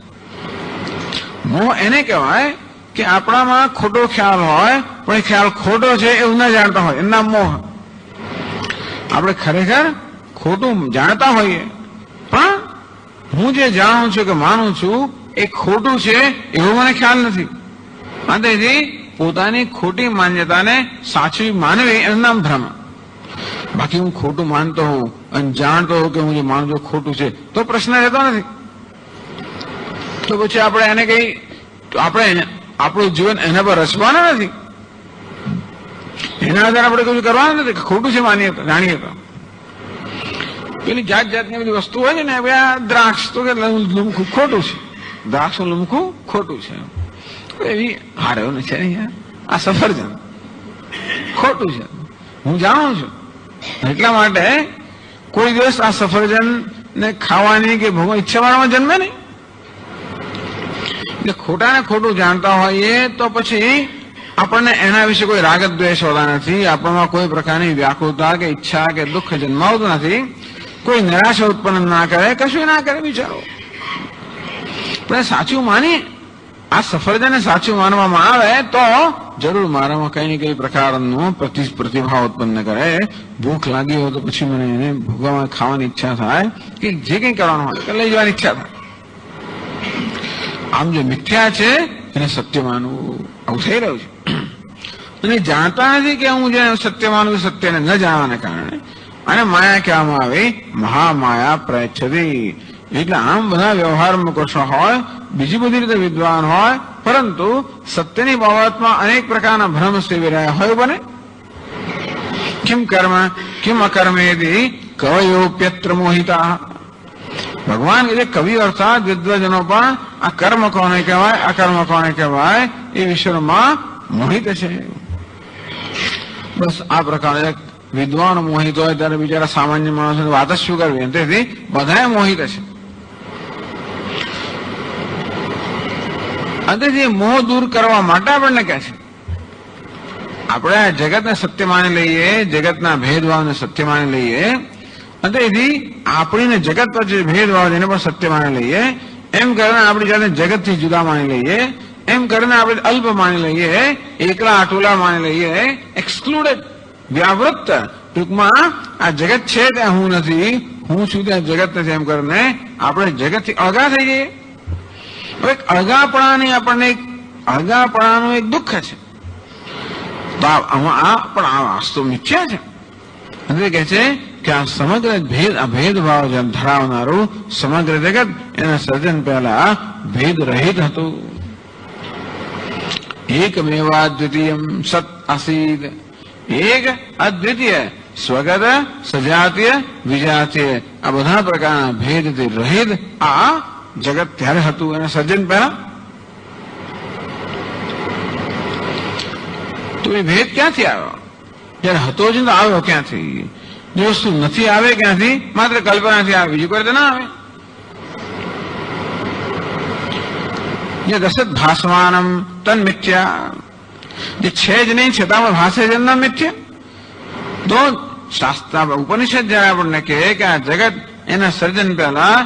મોહ એને કહેવાય કે આપણામાં ખોટો ખ્યાલ હોય પણ એ ખ્યાલ ખોટો છે એવું ના જાણતા હોય, એના મોહ. આપણે ખરેખર ખોટું જાણતા હોઈએ પણ હું જે જાણું છું કે માનું છું એ ખોટું છે એવો મને ખ્યાલ નથી. તેથી પોતાની ખોટી માન્યતાને સાચી માનવી એનું નામ ભ્રમ. બાકી હું ખોટું માનતો હોઉં અને જાણતો હોઉં કે હું જે માનું છું ખોટું છે તો પ્રશ્ન રહેતો નથી. તો પછી આપણે એને કઈ આપણે આપણું જીવન એના પર રચવાના નથી, એના આધારે આપણે કશું કરવાનું નથી. ખોટું છે માનીએ તો જાણીએ તો. પેલી જાત જાતની બધી વસ્તુ હોય છે ને, આ દ્રાક્ષ તો કે લમખું ખોટું છે, દ્રાક્ષનું લમખું ખોટું છે. એવી હારેવું છે નહીં. આ સફરજન ખોટું છે હું જાણું છું. એટલા માટે કોઈ દિવસ આ સફરજન ને ખાવાની કે ભોગવવાની ઈચ્છા મારામાં જન્મે નહીં. એટલે ખોટા ને ખોટું જાણતા હોઈએ તો પછી આપણને એના વિશે કોઈ રાગ દ્વેષ હોતા નથી. આપણામાં કોઈ પ્રકારની વ્યાકુળતા કે ઈચ્છા કે દુઃખ જન્માવતું નથી. કોઈ નિરાશા ઉત્પન્ન ના કરે, કશું ના કરે બિચારો. પણ સાચું માનીએ, આ સફરજનને સાચું માનવામાં આવે તો જરૂર મારામાં કઈ ને કઈ પ્રકારનો પ્રતિભાવ ઉત્પન્ન કરે. ભૂખ લાગી હોય તો પછી મને એને ભોગવવા ખાવાની ઈચ્છા થાય કે જે કંઈ કરવાનું હોય કે લઈ જવાની ઈચ્છા થાય. આમ જે મિથ્યા છે એને સત્ય માનવું, આવું થઈ રહ્યું છે. અને જાણતા નથી કે હું જે સત્ય માનું સત્યને ન જાણવાને કારણે અને માયા કહેવામાં આવે મહામાયા પ્રયચ્છતિ. એટલે આમ બધા વ્યવહારમાં કશો હોય, બીજી બધી રીતે વિદ્વાન હોય, પરંતુ સત્યની બાબતમાં અનેક પ્રકારના ભ્રમ સેવી રહ્યા હોય બને. કિમ કર્મ કિમ અકર્મેદી કવયોપ્યત્ર મોહિતા. ભગવાન એટલે કવિ અર્થાત વિદ્વજનો પણ આ કર્મ કોને કહેવાય, અકર્મ કોને કહેવાય એ વિષયમાં મોહિત છે. બસ આ પ્રકારે વિદ્વાન મોહિત હોય ત્યારે બિચારા સામાન્ય માણસોની વાત જ શું કરવી. તેથી બધા મોહિત છે. અને મોહ દૂર કરવા માટે આપણને કહે છે આપણે આ જગતને સત્ય માની લઈએ, જગતના ભેદભાવને સત્ય માની લઈએ, અને તેથી આપણીને જગત પર જે ભેદભાવ એને પણ સત્ય માની લઈએ, એમ કરીને આપણી જાતને જગતથી જુદા માની લઈએ, એમ કરીને આપણે અલ્પ માની લઈએ, એકલા આટોલા માની લઈએ, એક્સક્લુડેડ, વ્યાવૃત્ત, ટૂંકમાં આ જગત છે ત્યાં હું નથી, હું છું ત્યાં જગત નથી, એમ કરીને આપણે જગતથી અળગા થઈ જઈએ. હવે અળગાપણાની આપણને અળગાપણાનું એક દુઃખ છે. પણ આ વાસ્તુ મિથ્યા છે. એટલે કહે છે કે આ સમગ્ર ભેદભાવ જેમ ધરાવનારું સમગ્ર જગત એના સર્જન પહેલા ભેદ રહિત હતું. એકમેવા અદ્વિતીયમ સત આસીદ. એક અદ્વિતીય, સ્વગત, સજાતીય, વિજાતીય, આ બધા પ્રકારના ભેદથી રહિત આ જગત ત્યારે હતું એના સર્જન પહેલા. તો એ ભેદ ક્યાંથી આવ્યો? જયારે હતો જ તો આવ્યો ક્યાંથી? જે વસ્તુ નથી આવે ક્યાંથી? માત્ર કલ્પનાથી આવે, બીજું કોઈ તો ના આવે. જે દશત ભાસમાનમ તન મિથ્યા, જે છે જ નહીં છતાં ભાષે જ એમના મિથ્યા. તો શાસ્ત્ર ઉપનિષદ જયારે આપણને કહે કે આ જગત એના સર્જન પહેલા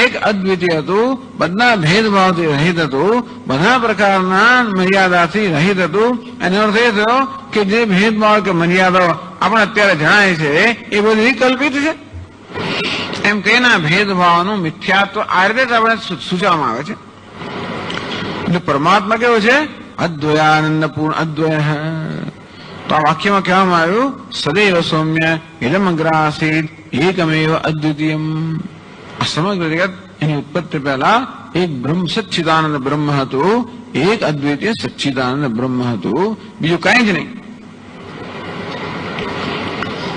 એક અદ્વિતીય હતું, બધા ભેદભાવથી રહિત હતું, બધા પ્રકારના મર્યાદાથી રહિત હતું. એનો અર્થ એ થયો કે જે ભેદભાવ કે મર્યાદાઓ આપણે અત્યારે જણાય છે એ બધી કલ્પિત છે. એમ કહીને ભેદભાવનું મિથ્યાત્વ આ રીતે આપણે સૂચવવામાં આવે છે. એટલે પરમાત્મા કેવો છે? અદ્વયાનંદ પૂર્ણ અદ્વય. તો આ વાક્યમાં કહેવામાં આવ્યું સદૈવ સૌમ્ય ઇદમ અગ્રાસીદ એકમેવ અદ્વિતીયમ. આ સમગ્ર જગત એની ઉત્પત્તિ પહેલા એક બ્રહ્મ સચ્ચિદાનંદ બ્રહ્મ હતું, એક અદ્વિતીય સચ્ચિદાનંદ બ્રહ્મ હતું, બીજું કઈ જ નહીં.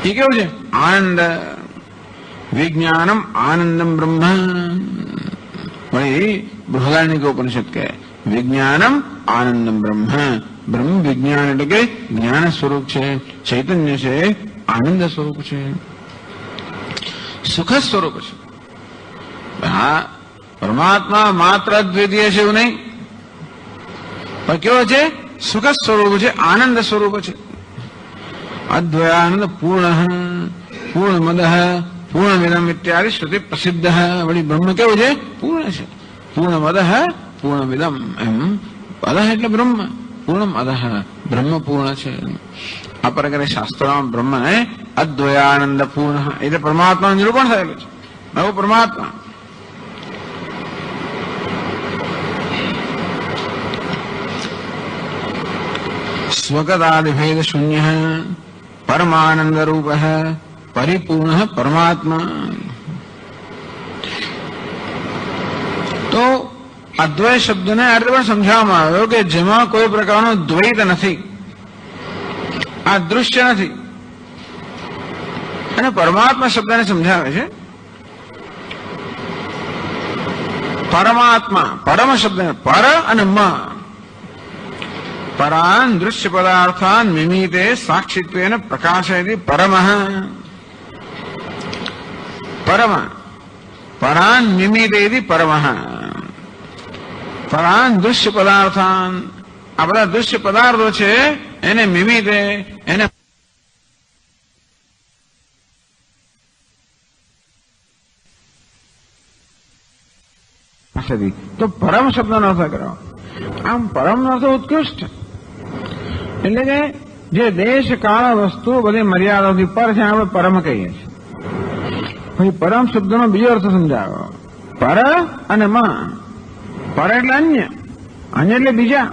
એ કેવું છે? આનંદ. વિજ્ઞાનમ આનંદમ બ્રહ્મ. વળી બૃહદારણ્યક ઉપનિષદ કહે વિજ્ઞાનમ આનંદમ બ્રહ્મ. બ્રહ્મ વિજ્ઞાન એટલે કે જ્ઞાન સ્વરૂપ છે, ચૈતન્ય છે, આનંદ સ્વરૂપ છે, સુખ સ્વરૂપ છે. હા, પરમાત્મા માત્ર અદ્વિતીય છે એવું નહીં, પણ કેવો છે? સુખ સ્વરૂપ છે, આનંદ સ્વરૂપ છે. અદ્વયાનંદ પૂર્ણ પૂર્ણમદ પૂર્ણમિદમ ઇત્યાદિ શ્રુતિ પ્રસિદ્ધ. વળી બ્રહ્મ કેવું છે? પૂર્ણ છે. પૂર્ણમદ પૂર્ણમિદમ. એમ અદ એટલે બ્રહ્મ, પૂર્ણમ અદ, બ્રહ્મ પૂર્ણ છે. આ પ્રકારે શાસ્ત્રોમાં બ્રહ્મને અદ્વયાનંદ પૂર્ણ એટલે પરમાત્માનું નિરૂપણ થયેલું છે. નવો પરમાત્મા સ્વગતાદિભેદ શૂન્ય પરમાનંદ રૂપ પરિપૂર્ણ પરમાત્મા. તો અદ્વૈત શબ્દને અર્થ પણ સમજાવવામાં આવ્યો કે જેમાં કોઈ પ્રકારનો દ્વૈત નથી, આ દૃશ્ય નથી. અને પરમાત્મા શબ્દને સમજાવે છે પરમાત્મા. પરમ શબ્દ પર અને મ. પરાન દૃશ્ય પદાર્થાન મિમિતે સાક્ષિત્વેન પ્રકાશયતિ પરમ. પરમ પરાન મિમિતે પરમ. પરાન દૃશ્ય પદાર્થાન, આ બધા દૃશ્ય પદાર્થો છે એને મિમિતે, એને તો પરમ શબ્દનો અર્થ કરો. આમ પરમનો અર્થ ઉત્કૃષ્ટ, એટલે કે જે દેશ કાળ વસ્તુ બધી મર્યાદાથી પર છે આપણે પરમ કહીએ છીએ. પછી પરમ શબ્દનો બીજો અર્થ સમજાવો. પર અને માં. પર એટલે અન્ય, અન્ય એટલે બીજા,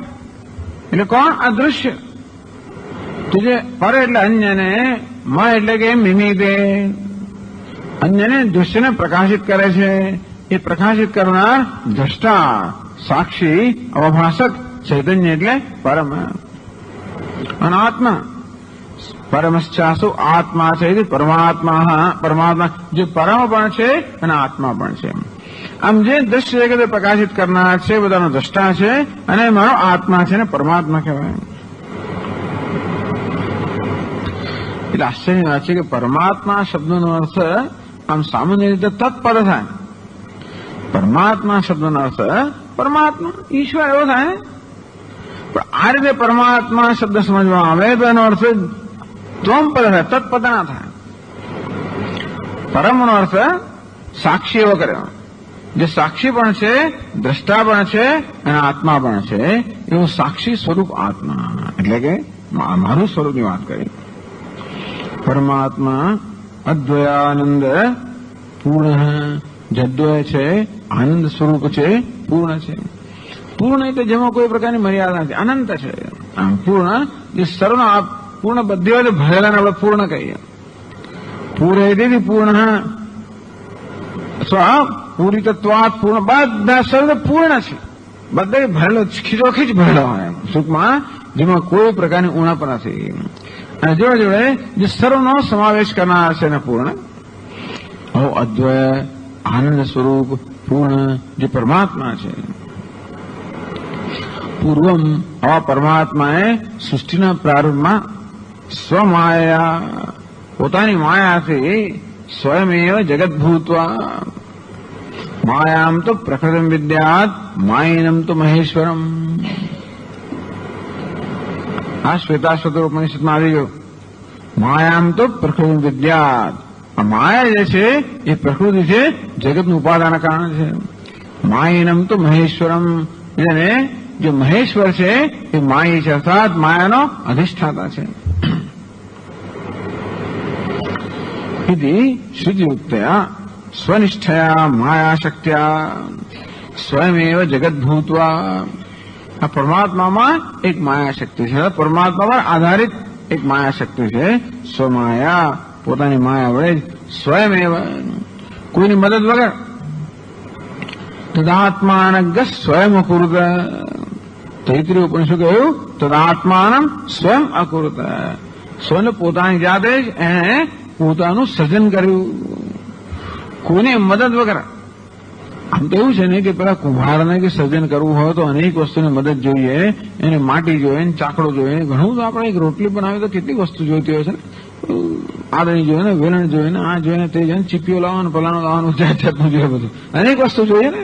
એટલે કોણ? આ દૃશ્ય. તો જે પર એટલે અન્ય ને મ એટલે કે મિમિતે, અન્યને દૃશ્યને પ્રકાશિત કરે છે. એ પ્રકાશિત કરનાર દ્રષ્ટા, સાક્ષી, અવભાષક ચૈતન્ય એટલે પરમ. અને આત્મા પરમશ્ચાસુ આત્મા છે, પરમાત્મા. પરમાત્મા જે પરમ પણ છે અને આત્મા પણ છે. આમ જે દ્રશ્ય જગત પ્રકાશિત કરનાર છે, બધાનો દ્રષ્ટા છે, અને મારો આત્મા છે ને પરમાત્મા કહેવાય. એટલે આશ્ચર્યની વાત છે કે પરમાત્મા શબ્દનો અર્થ આમ સામાન્ય રીતે તત્પદ થાય. પરમાત્મા શબ્દનો અર્થ પરમાત્મા ઈશ્વર એવો થાય. પણ આ રીતે પરમાત્મા શબ્દ સમજવામાં આવે તો એનો અર્થ ત્વમ પદ થાય, તત્પદ ના થાય. પરમનો અર્થ સાક્ષી એવો કર્યો. જે સાક્ષી પણ છે, દ્રષ્ટા પણ છે અને આત્મા પણ છે, એવું સાક્ષી સ્વરૂપ આત્મા, એટલે કે મારું સ્વરૂપની વાત કરી. પરમાત્મા અદ્વયાનંદ પૂર્ણ, જદ્વય છે, આનંદ સ્વરૂપ છે, પૂર્ણ છે. પૂર્ણ એટલે જેમાં કોઈ પ્રકારની મર્યાદા નથી, અનંત છે. આમ પૂર્ણ જે સર્વનો પૂર્ણ બધી હોય ભરેલાને આપણે પૂર્ણ કહીએ. પૂરેથી પૂર્ણ પૂરી તત્વાત પૂર્ણ, બધા સર્વ પૂર્ણ છે, બધા ભરેલો ખીચોખીચ ભરેલો હોય સુખમાં, જેમાં કોઈ પ્રકારની ઉણપ નથી. અને જોડે જોડે જે સર્વનો સમાવેશ કરનાર છે એને પૂર્ણ. અદ્વય આનંદ સ્વરૂપ પૂર્ણ જે પરમાત્મા છે. પૂર્વમ આવા પરમાત્માએ સૃષ્ટિના પ્રારંભમાં સ્વમાયા, પોતાની માયાથી સ્વયમેવ જગત ભૂત્વા, માયામ તો પ્રકૃતિમ વિદ્યાત માયનમ તો મહેશ્વરમ. આ શ્વેતાશ્વતર ઉપનિષદમાં આવી ગયો. માયામ તો પ્રકૃતિમ વિદ્યાત, આ માયા જે છે એ પ્રકૃતિ છે, જગતનું ઉપાદાન કારણ છે. માયનમ તો મહેશ્વરમ, એને જે મહેશ્વર છે એ માય છે, અર્થાત માયાનો અધિષ્ઠાતા છે. इति श्रुतियुक्तया स्वनिष्ठया मायाशक्त्या स्वयमेव जगत भूत्वा. આ પરમાત્મામાં એક માયાશક્તિ છે, પરમાત્મા પર આધારિત એક માયાશક્તિ છે. સ્વમાયા, પોતાની માયા વડે જ સ્વયમેવ, કોઈની મદદ વગર. તદાત્માનગ સ્વયં અકુરુત, તૈત્રીય ઉપનિષદ કહ્યું તદાત્માનમ સ્વયં અકુરુત. સ્વયં પોતાની જાતે જ એણે પોતાનું સર્જન કર્યું, કોઈને મદદ વગર. આમ તો એવું છે ને કે પેલા કુંભારને કે સર્જન કરવું હોય તો અનેક વસ્તુની મદદ જોઈએ, એને માટી જોઈએ, ચાકડો જોઈએ, ઘણું તો આપણે એક રોટલી બનાવી તો કેટલી વસ્તુ જોઈતી હોય છે ને, આદણી જોઈએ ને, વેલણ જોઈએ ને, આ જોઈએ ને, તે જોઈએ ને, ચીપીઓ લાવવાનું, પલાનું લાવવાનું, જાત જાતનું જોઈએ, બધું અનેક વસ્તુ જોઈએ ને.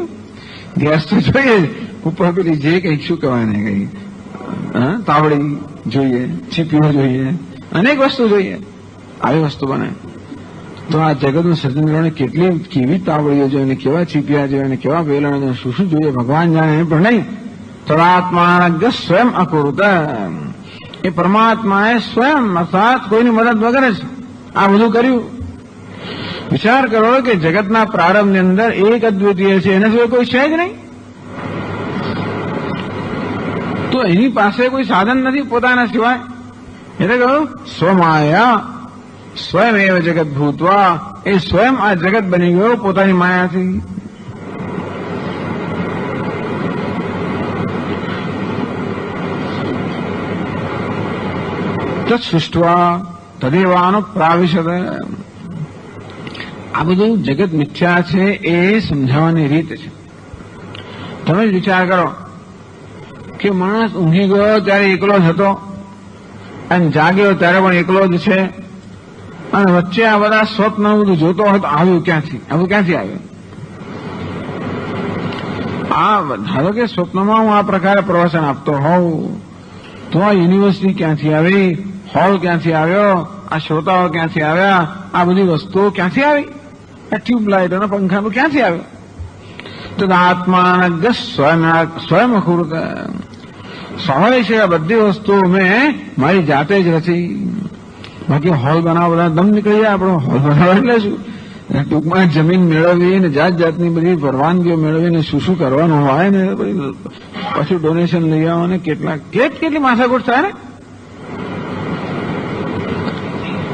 ગેસ તો જોઈએ, ઉપર પેલી જે કંઈક શું કહેવાય ને, કઈ તાવડી જોઈએ, ચીપીઓ જોઈએ, અનેક વસ્તુ જોઈએ. આવી વસ્તુ બને તો આ જગતનું સર્જન કરવાની કેટલી કેવી તાવડીઓ જોઈએ, કેવા ચીપિયા જોઈએ, કેવા વેલણ જોઈએ, શું શું જોઈએ ભગવાન જાણે. પણ નહીં, તદાત્માનગ સ્વયં અકુરુત, એ પરમાત્માએ સ્વયં અર્થાત કોઈની મદદ વગર જ આ બધું કર્યું. વિચાર કરો કે જગતના પ્રારંભની અંદર એક અદ્વિતીય છે, એના સિવાય કોઈ છે જ નહીં. તો એની પાસે કોઈ સાધન નથી પોતાના સિવાય. એટલે કહ્યું સ્વમાયા સ્વયં એવ જગત ભૂતવા, એ સ્વયં આ જગત બની ગયો પોતાની માયાથી. તત્સૃષ્ટવા તદેવાનો પ્રાવિશદ. આ બધું જગત મિથ્યા છે એ સમજાવવાની રીત છે. તમે જ વિચાર કરો કે માણસ ઊંઘી ગયો ત્યારે એકલો જ હતો, અને જાગ્યો ત્યારે પણ એકલો જ છે, અને વચ્ચે આ બધા સ્વપ્ન બધું જોતો હોય તો આવ્યું ક્યાંથી આવ્યું? ધારો કે સ્વપ્નમાં હું આ પ્રકારે પ્રવચન આપતો હોઉં તો આ યુનિવર્સિટી ક્યાંથી આવી, હોલ ક્યાંથી આવ્યો, આ શ્રોતાઓ ક્યાંથી આવ્યા, આ બધી વસ્તુઓ ક્યાંથી આવી, આ ટ્યુબલાઇટ અને પંખાનું ક્યાંથી આવ્યું? તો આત્માનગ સ્વયં અકુરુત. સ્વાભાવિક છે આ બધી વસ્તુઓ મેં મારી જાતે જ રચી. બાકી હોલ બનાવવા બધા દમ નીકળી જાય આપણો. હોલ બનાવવા એટલે શું? ટૂંકમાં જમીન મેળવવી ને જાત જાતની બધી પરવાનગીઓ મેળવીને શું શું કરવાનું હોય ને, પછી ડોનેશન લઈ આવવાને કેટલી માથાકૂટ થાય ને.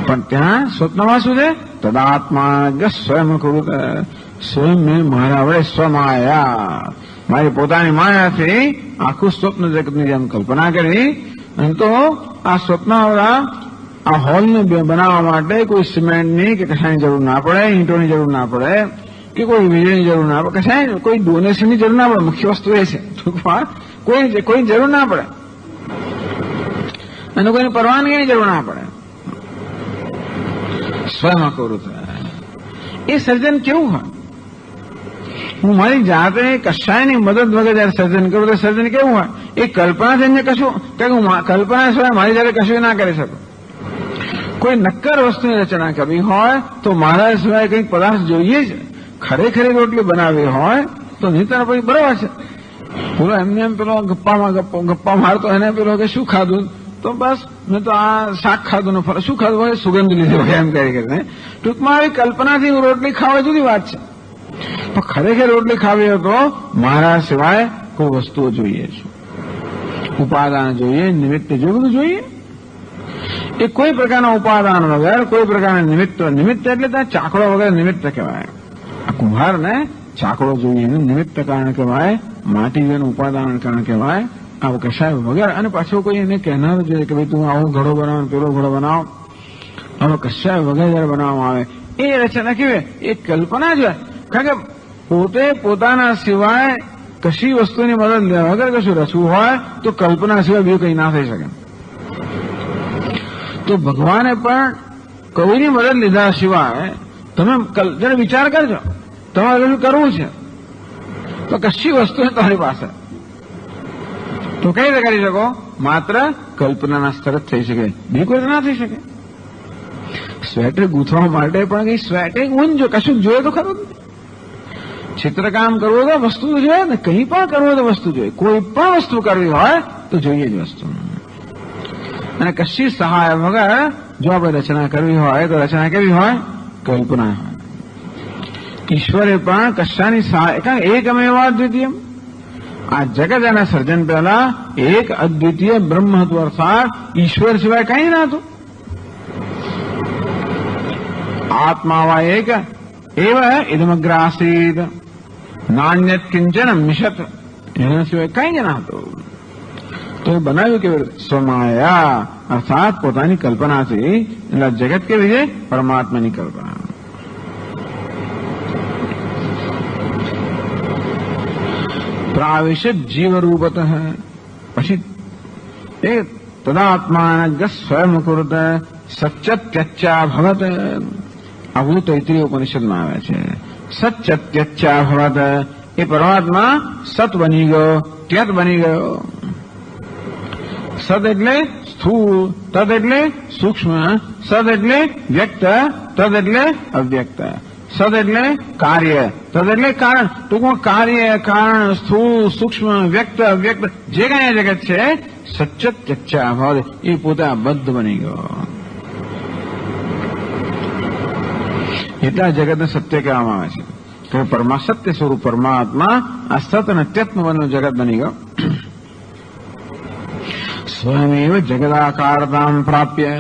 પણ ત્યાં સ્વપ્નમાં શું છે? તદાત્માનગ સ્વયં અકુરુત. સ્વયં મેં મારા વડે સ્વમાયા, મારી પોતાની માયાથી આખું સ્વપ્ન જગતની જેમ કલ્પના કરી. અને તો આ સ્વપ્નવાળા આ હોલને બનાવવા માટે કોઈ સિમેન્ટની કે કશાની જરૂર ના પડે, ઈંટોની જરૂર ના પડે, કે કોઈ વીજળીની જરૂર ના પડે, કશાય કોઈ ડોનેશનની જરૂર ના પડે. મુખ્ય વસ્તુ એ છે ટૂંકમાં કોઈ જરૂર ના પડે, અને કોઈની પરવાનગીની જરૂર ના પડે. સ્વયં અકુરુત. એ સર્જન કેવું હોય? હું મારી જાતે કશાયની મદદ વગર જયારે સર્જન કરું તો સર્જન કેવું હોય? એ કલ્પનાથી અન્ય કશું, હું કલ્પના સિવાય મારી જાતે કશું ના કરી શકું. કોઈ નક્કર વસ્તુની રચના કરવી હોય તો મારા સિવાય કંઈક પદાર્થ જોઈએ જ. ખરેખરી રોટલી બનાવવી હોય તો નીતર પછી બરાબર છે. પેલો એમને એમ પેલો ગપ્પા મારતો એને પેલો કે શું ખાધું, તો બસ મેં તો આ શાક ખાધું ને શું ખાધું હોય સુગંધ લીધી હોય એમ કરીને. ટૂંકમાં આવી કલ્પનાથી રોટલી ખાવા જુદી વાત છે. તો ખરેખર રોટલી ખાવી હોય તો મારા સિવાય કોઈ વસ્તુઓ જોઈએ છે, ઉપાદાન જોઈએ, નિમિત્ત જોઈએ, બધું જોઈએ. એ કોઈ પ્રકારના ઉપાદાન વગર, કોઈ પ્રકારના નિમિત્ત એટલે ત્યાં ચાકડો વગર નિમિત્ત કહેવાય. આ કુંભારને ચાકડો જોઈએ, નિમિત્ત કારણ કહેવાય, માટી જેનું ઉપાદાન કારણ કહેવાય. આવું કશાય વગર, અને પાછો કોઈ એને કહેનારું જોઈએ કે ભાઈ તું આવો ઘડો બનાવો, પેલો ઘડો બનાવો, આવો કશાય વગર જયારે બનાવવામાં આવે એ રચના કેવી, એ કલ્પના જ હોય. કારણ કે પોતે પોતાના સિવાય કશી વસ્તુની મદદ લેવા વગર કશું રચવું હોય તો કલ્પના સિવાય બીજું કંઈ ના થઈ શકે. તો ભગવાને પણ કોઈની મદદ લીધા સિવાય તમે જરા વિચાર કરજો, તમારે કશું કરવું છે તો કશી વસ્તુ તમારી પાસે તો કઈ રીતે કરી શકો? માત્ર કલ્પનાના સ્તર જ થઈ શકે, બીજું કોઈ ના થઈ શકે. સ્વેટર ગૂંથવા માટે પણ કઈ સ્વેટર ઊન જો કશું જોઈએ તો ખરું. ચિત્રકામ કરવું તો વસ્તુ જોઈએ ને, કંઈ પણ કરવું તો વસ્તુ જોઈએ. કોઈ પણ વસ્તુ કરવી હોય તો જોઈએ જ વસ્તુ. અને કશી સહાય વગર જો આપણે રચના કરવી હોય તો રચના કેવી હોય? કલ્પના હોય. ઈશ્વરે પણ કશાની સહાય, કારણ એકમેવ અદ્વિતીય, આ જગત એના સર્જન પહેલા એક અદ્વિતીય બ્રહ્મ હતું, અર્થાત ઈશ્વર સિવાય કંઈ ના હતું. આત્મા વા એક એવ ઇદમગ્રાસીદ નાન્યત કિંચન મિશત, એના સિવાય કંઈ જ ના હતું. તો એ બનાવ્યું કેવી સ્વમાયા, અર્થાત પોતાની કલ્પનાથી. એટલે જગત કેવી છે? પરમાત્માની કલ્પના. પ્રાવિશત જીવરૂપત, પછી એ તદાત્માન સ્વયં કુરુત સચ્ચત્યચ્ચા ભવત. આવું તૈત્રીય ઉપનિષદમાં આવે છે. સચ્ચત્યચ્ચા ભવત, એ પરમાત્મા સત બની ગયો, ત્યત બની ગયો. સદ એટલે સ્થૂળ, તદ એટલે સૂક્ષ્મ, સદ એટલે વ્યક્ત, તદ એટલે અવ્યક્ત. સદ એટલે કાર્ય, તદ એટલે કારણ. ટૂંકમાં કાર્ય, કારણ, સ્થૂળ, સૂક્ષ્મ, વ્યક્ત, અવ્યક્ત જે કઈ જગત છે સચ્ચત્યચ્ચા ભાવ, એ પોતે બદ્ધ બની ગયો. એટલા જગતને સત્ય કહેવામાં આવે છે કે સત્ય સ્વરૂપ પરમાત્મા આ સત અને ત્યત્મ બનનું જગત બની ગયો. સ્વયમેવ જગદાકારતામ પ્રાપ્ય,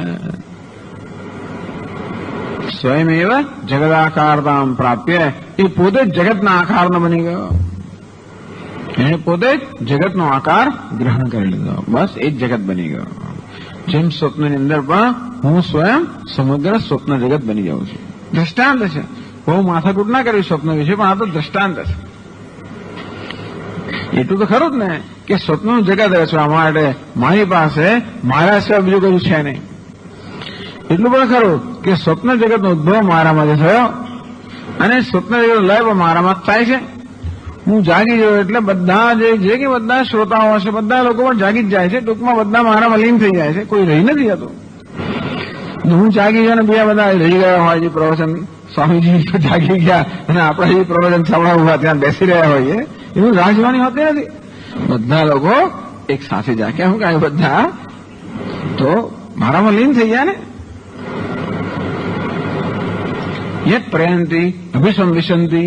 સ્વયમેવ જગદાકારતામ પ્રાપ્ય, એ પોતે જ જગતના આકારનો બની ગયો. એને પોતે જ જગતનો આકાર ગ્રહણ કરી લીધો. બસ એ જ જગત બની ગયો. જેમ સ્વપ્નની અંદર પણ હું સ્વયં સમગ્ર સ્વપ્ન જગત બની જાઉં છું. દ્રષ્ટાંત છે, બહુ માથાકૂટ ના કરવી સ્વપ્ન વિશે, પણ આ તો દ્રષ્ટાંત છે. એટલું તો ખરું જ ને કે સ્વપ્નનું જગત રચવા માટે મારી પાસે મારા સિવાય બીજું કશું છે નહીં. એટલું પણ ખરું કે સ્વપ્ન જગતનો ઉદ્ભવ મારામાંથી થયો અને સ્વપ્ન જગત લય પણ મારામાં જ થાય છે. હું જાગી ગયો એટલે બધા જે કે બધા શ્રોતાઓ હશે, બધા લોકો પણ જાગી જ જાય છે. ટૂંકમાં બધા મારામાં લીન થઈ જાય છે, કોઈ રહી નથી જતું. હું જાગી ગયો ને બીજા બધા રહી ગયા હોય. જે પ્રવચન સ્વામીજી તો જાગી ગયા અને આપણે જે પ્રવચન સાંભળવા ત્યાં બેસી રહ્યા હોઈએ, એવું રાહ જોવાની હોતી નથી. બધા લોકો એક સાથે જાગ્યા. હું કાંઈ બધા તો મારામાં લીન થઈ ગયા ને. યત પ્રયંતી અભિસંવિશંતિ,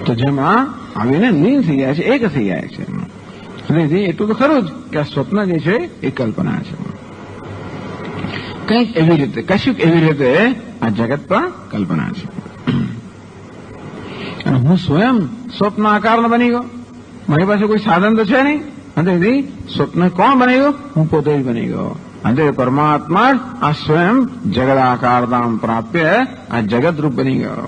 તો જેમાં આવીને લીન થઈ જાય છે, એક થઈ જાય છે. અને એટલું તો ખરું જ કે આ સ્વપ્ન જે છે એ કલ્પના છે. કંઈક એવી રીતે, કશુંક એવી રીતે આ જગત પણ કલ્પના છે. અને હું સ્વયં સ્વપ્ન આકારનો બની ગયો. મારી પાસે કોઈ સાધન તો છે નહીં. અને સ્વપ્ન કોણ બની ગયો? હું પોતે જ બની ગયો. અને પરમાત્મા આ સ્વયં જગદાકારતામ પ્રાપ્ય, આ જગતરૂપ બની ગયો.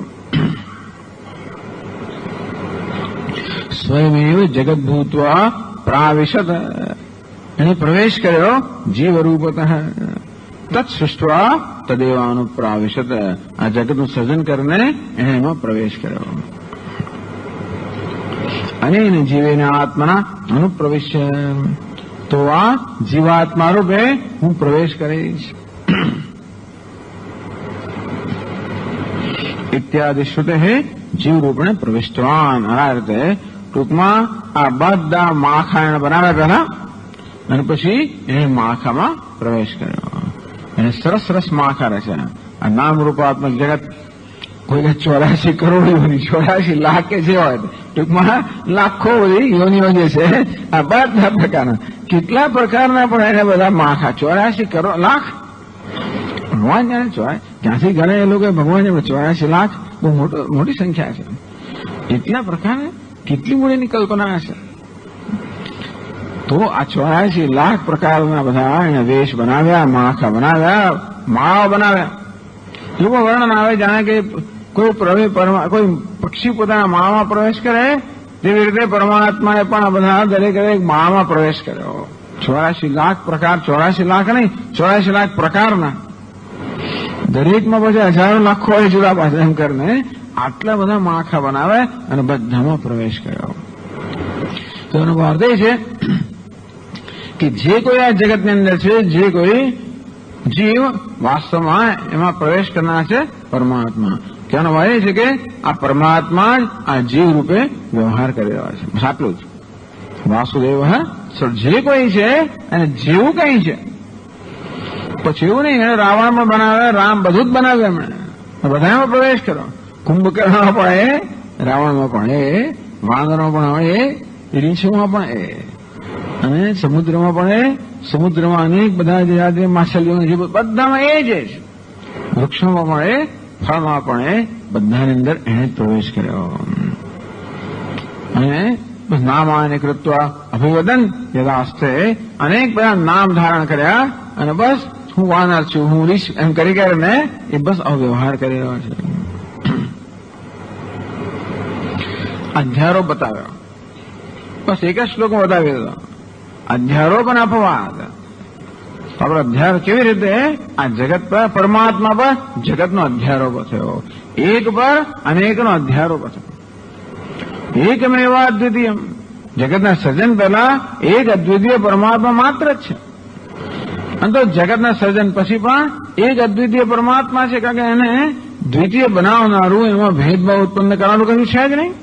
સ્વયમેવ જગત ભૂત્વા પ્રાવિશત, એને પ્રવેશ કર્યો જીવરૂપતઃ. તત્ સૃષ્ટવા તદેવાનુપ્રાવિશત, આ જગતનું સર્જન કરીને એને એમાં પ્રવેશ કર્યો. અનેન જીવેન આત્મના અનુપ્રવિશ્ય, તો આ જીવાત્મા રૂપે હું પ્રવેશ કરીશ ઇત્યાદિ શ્રુતે જીવ રૂપણે પ્રવિષ્ટવાન. આ રીતે ટૂંકમાં આ બધા માખા એને બનાવ્યા પહેલા અને પછી એને માખામાં પ્રવેશ કર્યો. એને સરસ સરસ માખા રચ્યા. આ નામ રૂપાત્મક જગત કોઈને 84 કરોડ યોની 84 લાખ કે જે હોય ટૂંકમાં લાખો બધી યોનીઓ જે છે આ બધા પ્રકારના કેટલા પ્રકારના પણ એને બધા માખા 84 કરોડ લાખ ભગવાન જાણે ક્યાંથી ગણે એ લોકો ભગવાન 84 લાખ બહુ મોટી સંખ્યા છે. એટલા પ્રકારે કેટલી મોટી કલ્પના છે. તો આ 84 લાખ પ્રકારના બધા એને વેશ બનાવ્યા, માખા બનાવ્યા, માળા બનાવ્યા. લોકો વર્ણન આવે જાણે કે કોઈ પક્ષી પોતાના માળામાં પ્રવેશ કરે તેવી રીતે પરમાત્માએ પણ આ બધા દરેક માળામાં પ્રવેશ કર્યો. 84 લાખ પ્રકાર, 84 લાખ નહીં 84 લાખ પ્રકારના દરેકમાં પછી હજારો લાખો હોય જુદા પાછા એમ કરીને આટલા બધા માળખા બનાવે અને બધામાં પ્રવેશ કર્યો. તો એનો અર્થ એ છે કે જે કોઈ આ જગતની અંદર છે, જે કોઈ જીવ વાસ્તવમાં એમાં પ્રવેશ કરનાર છે પરમાત્મા. કહેવાનો ભાવ એ છે કે આ પરમાત્મા જ આ જીવ રૂપે વ્યવહાર કરી રહ્યા છે. બસ આટલું જ. વાસુદેવ જે કોઈ છે અને જેવું કઈ છે. પછી એવું નહીં એને રાવણમાં બનાવે, રામ બધું જ બનાવ્યું એમણે, બધામાં પ્રવેશ કર્યો. કુંભકર્ણમાં પણ એ, રાવણમાં પણ એ, વાંદરમાં પણ એ, રીંછમાં પણ એ, અને સમુદ્રમાં પણ એ, સમુદ્રમાં અનેક બધા જે માછલીઓ છે બધામાં એ જ છે. વૃક્ષોમાં પણ એ, ફળમાં પણ એ, બધાની અંદર એને પ્રવેશ કર્યો. અને નામાને કૃત્વા અભિવદન યદાસ્તે અનેક બધા નામ ધારણ કર્યા અને બસ હું વાનર છું, હું રીછ એમ કરી કરીને એ બસ અવ્યવહાર કરી રહ્યો છે. અધ્યારો બતાવ્યો, બસ એક જ શ્લોક બતાવી દીધો. અધ્યારો પણ અપવાદ. આપણે અધ્યારો કેવી રીતે આ જગત પર, પરમાત્મા પર જગતનો અધ્યારો થયો, એક પર અનેકનો અધ્યારો થયો. એકમેવ અદ્વિતીય, જગતના સર્જન પહેલા એક અદ્વિતીય પરમાત્મા માત્ર જ છે. અને તો જગતના સર્જન પછી પણ એક અદ્વિતીય પરમાત્મા છે, કારણ કે એને દ્વિતીય બનાવનારું એમાં ભેદભાવ ઉત્પન્ન કરવાનું કશું છે જ નહીં.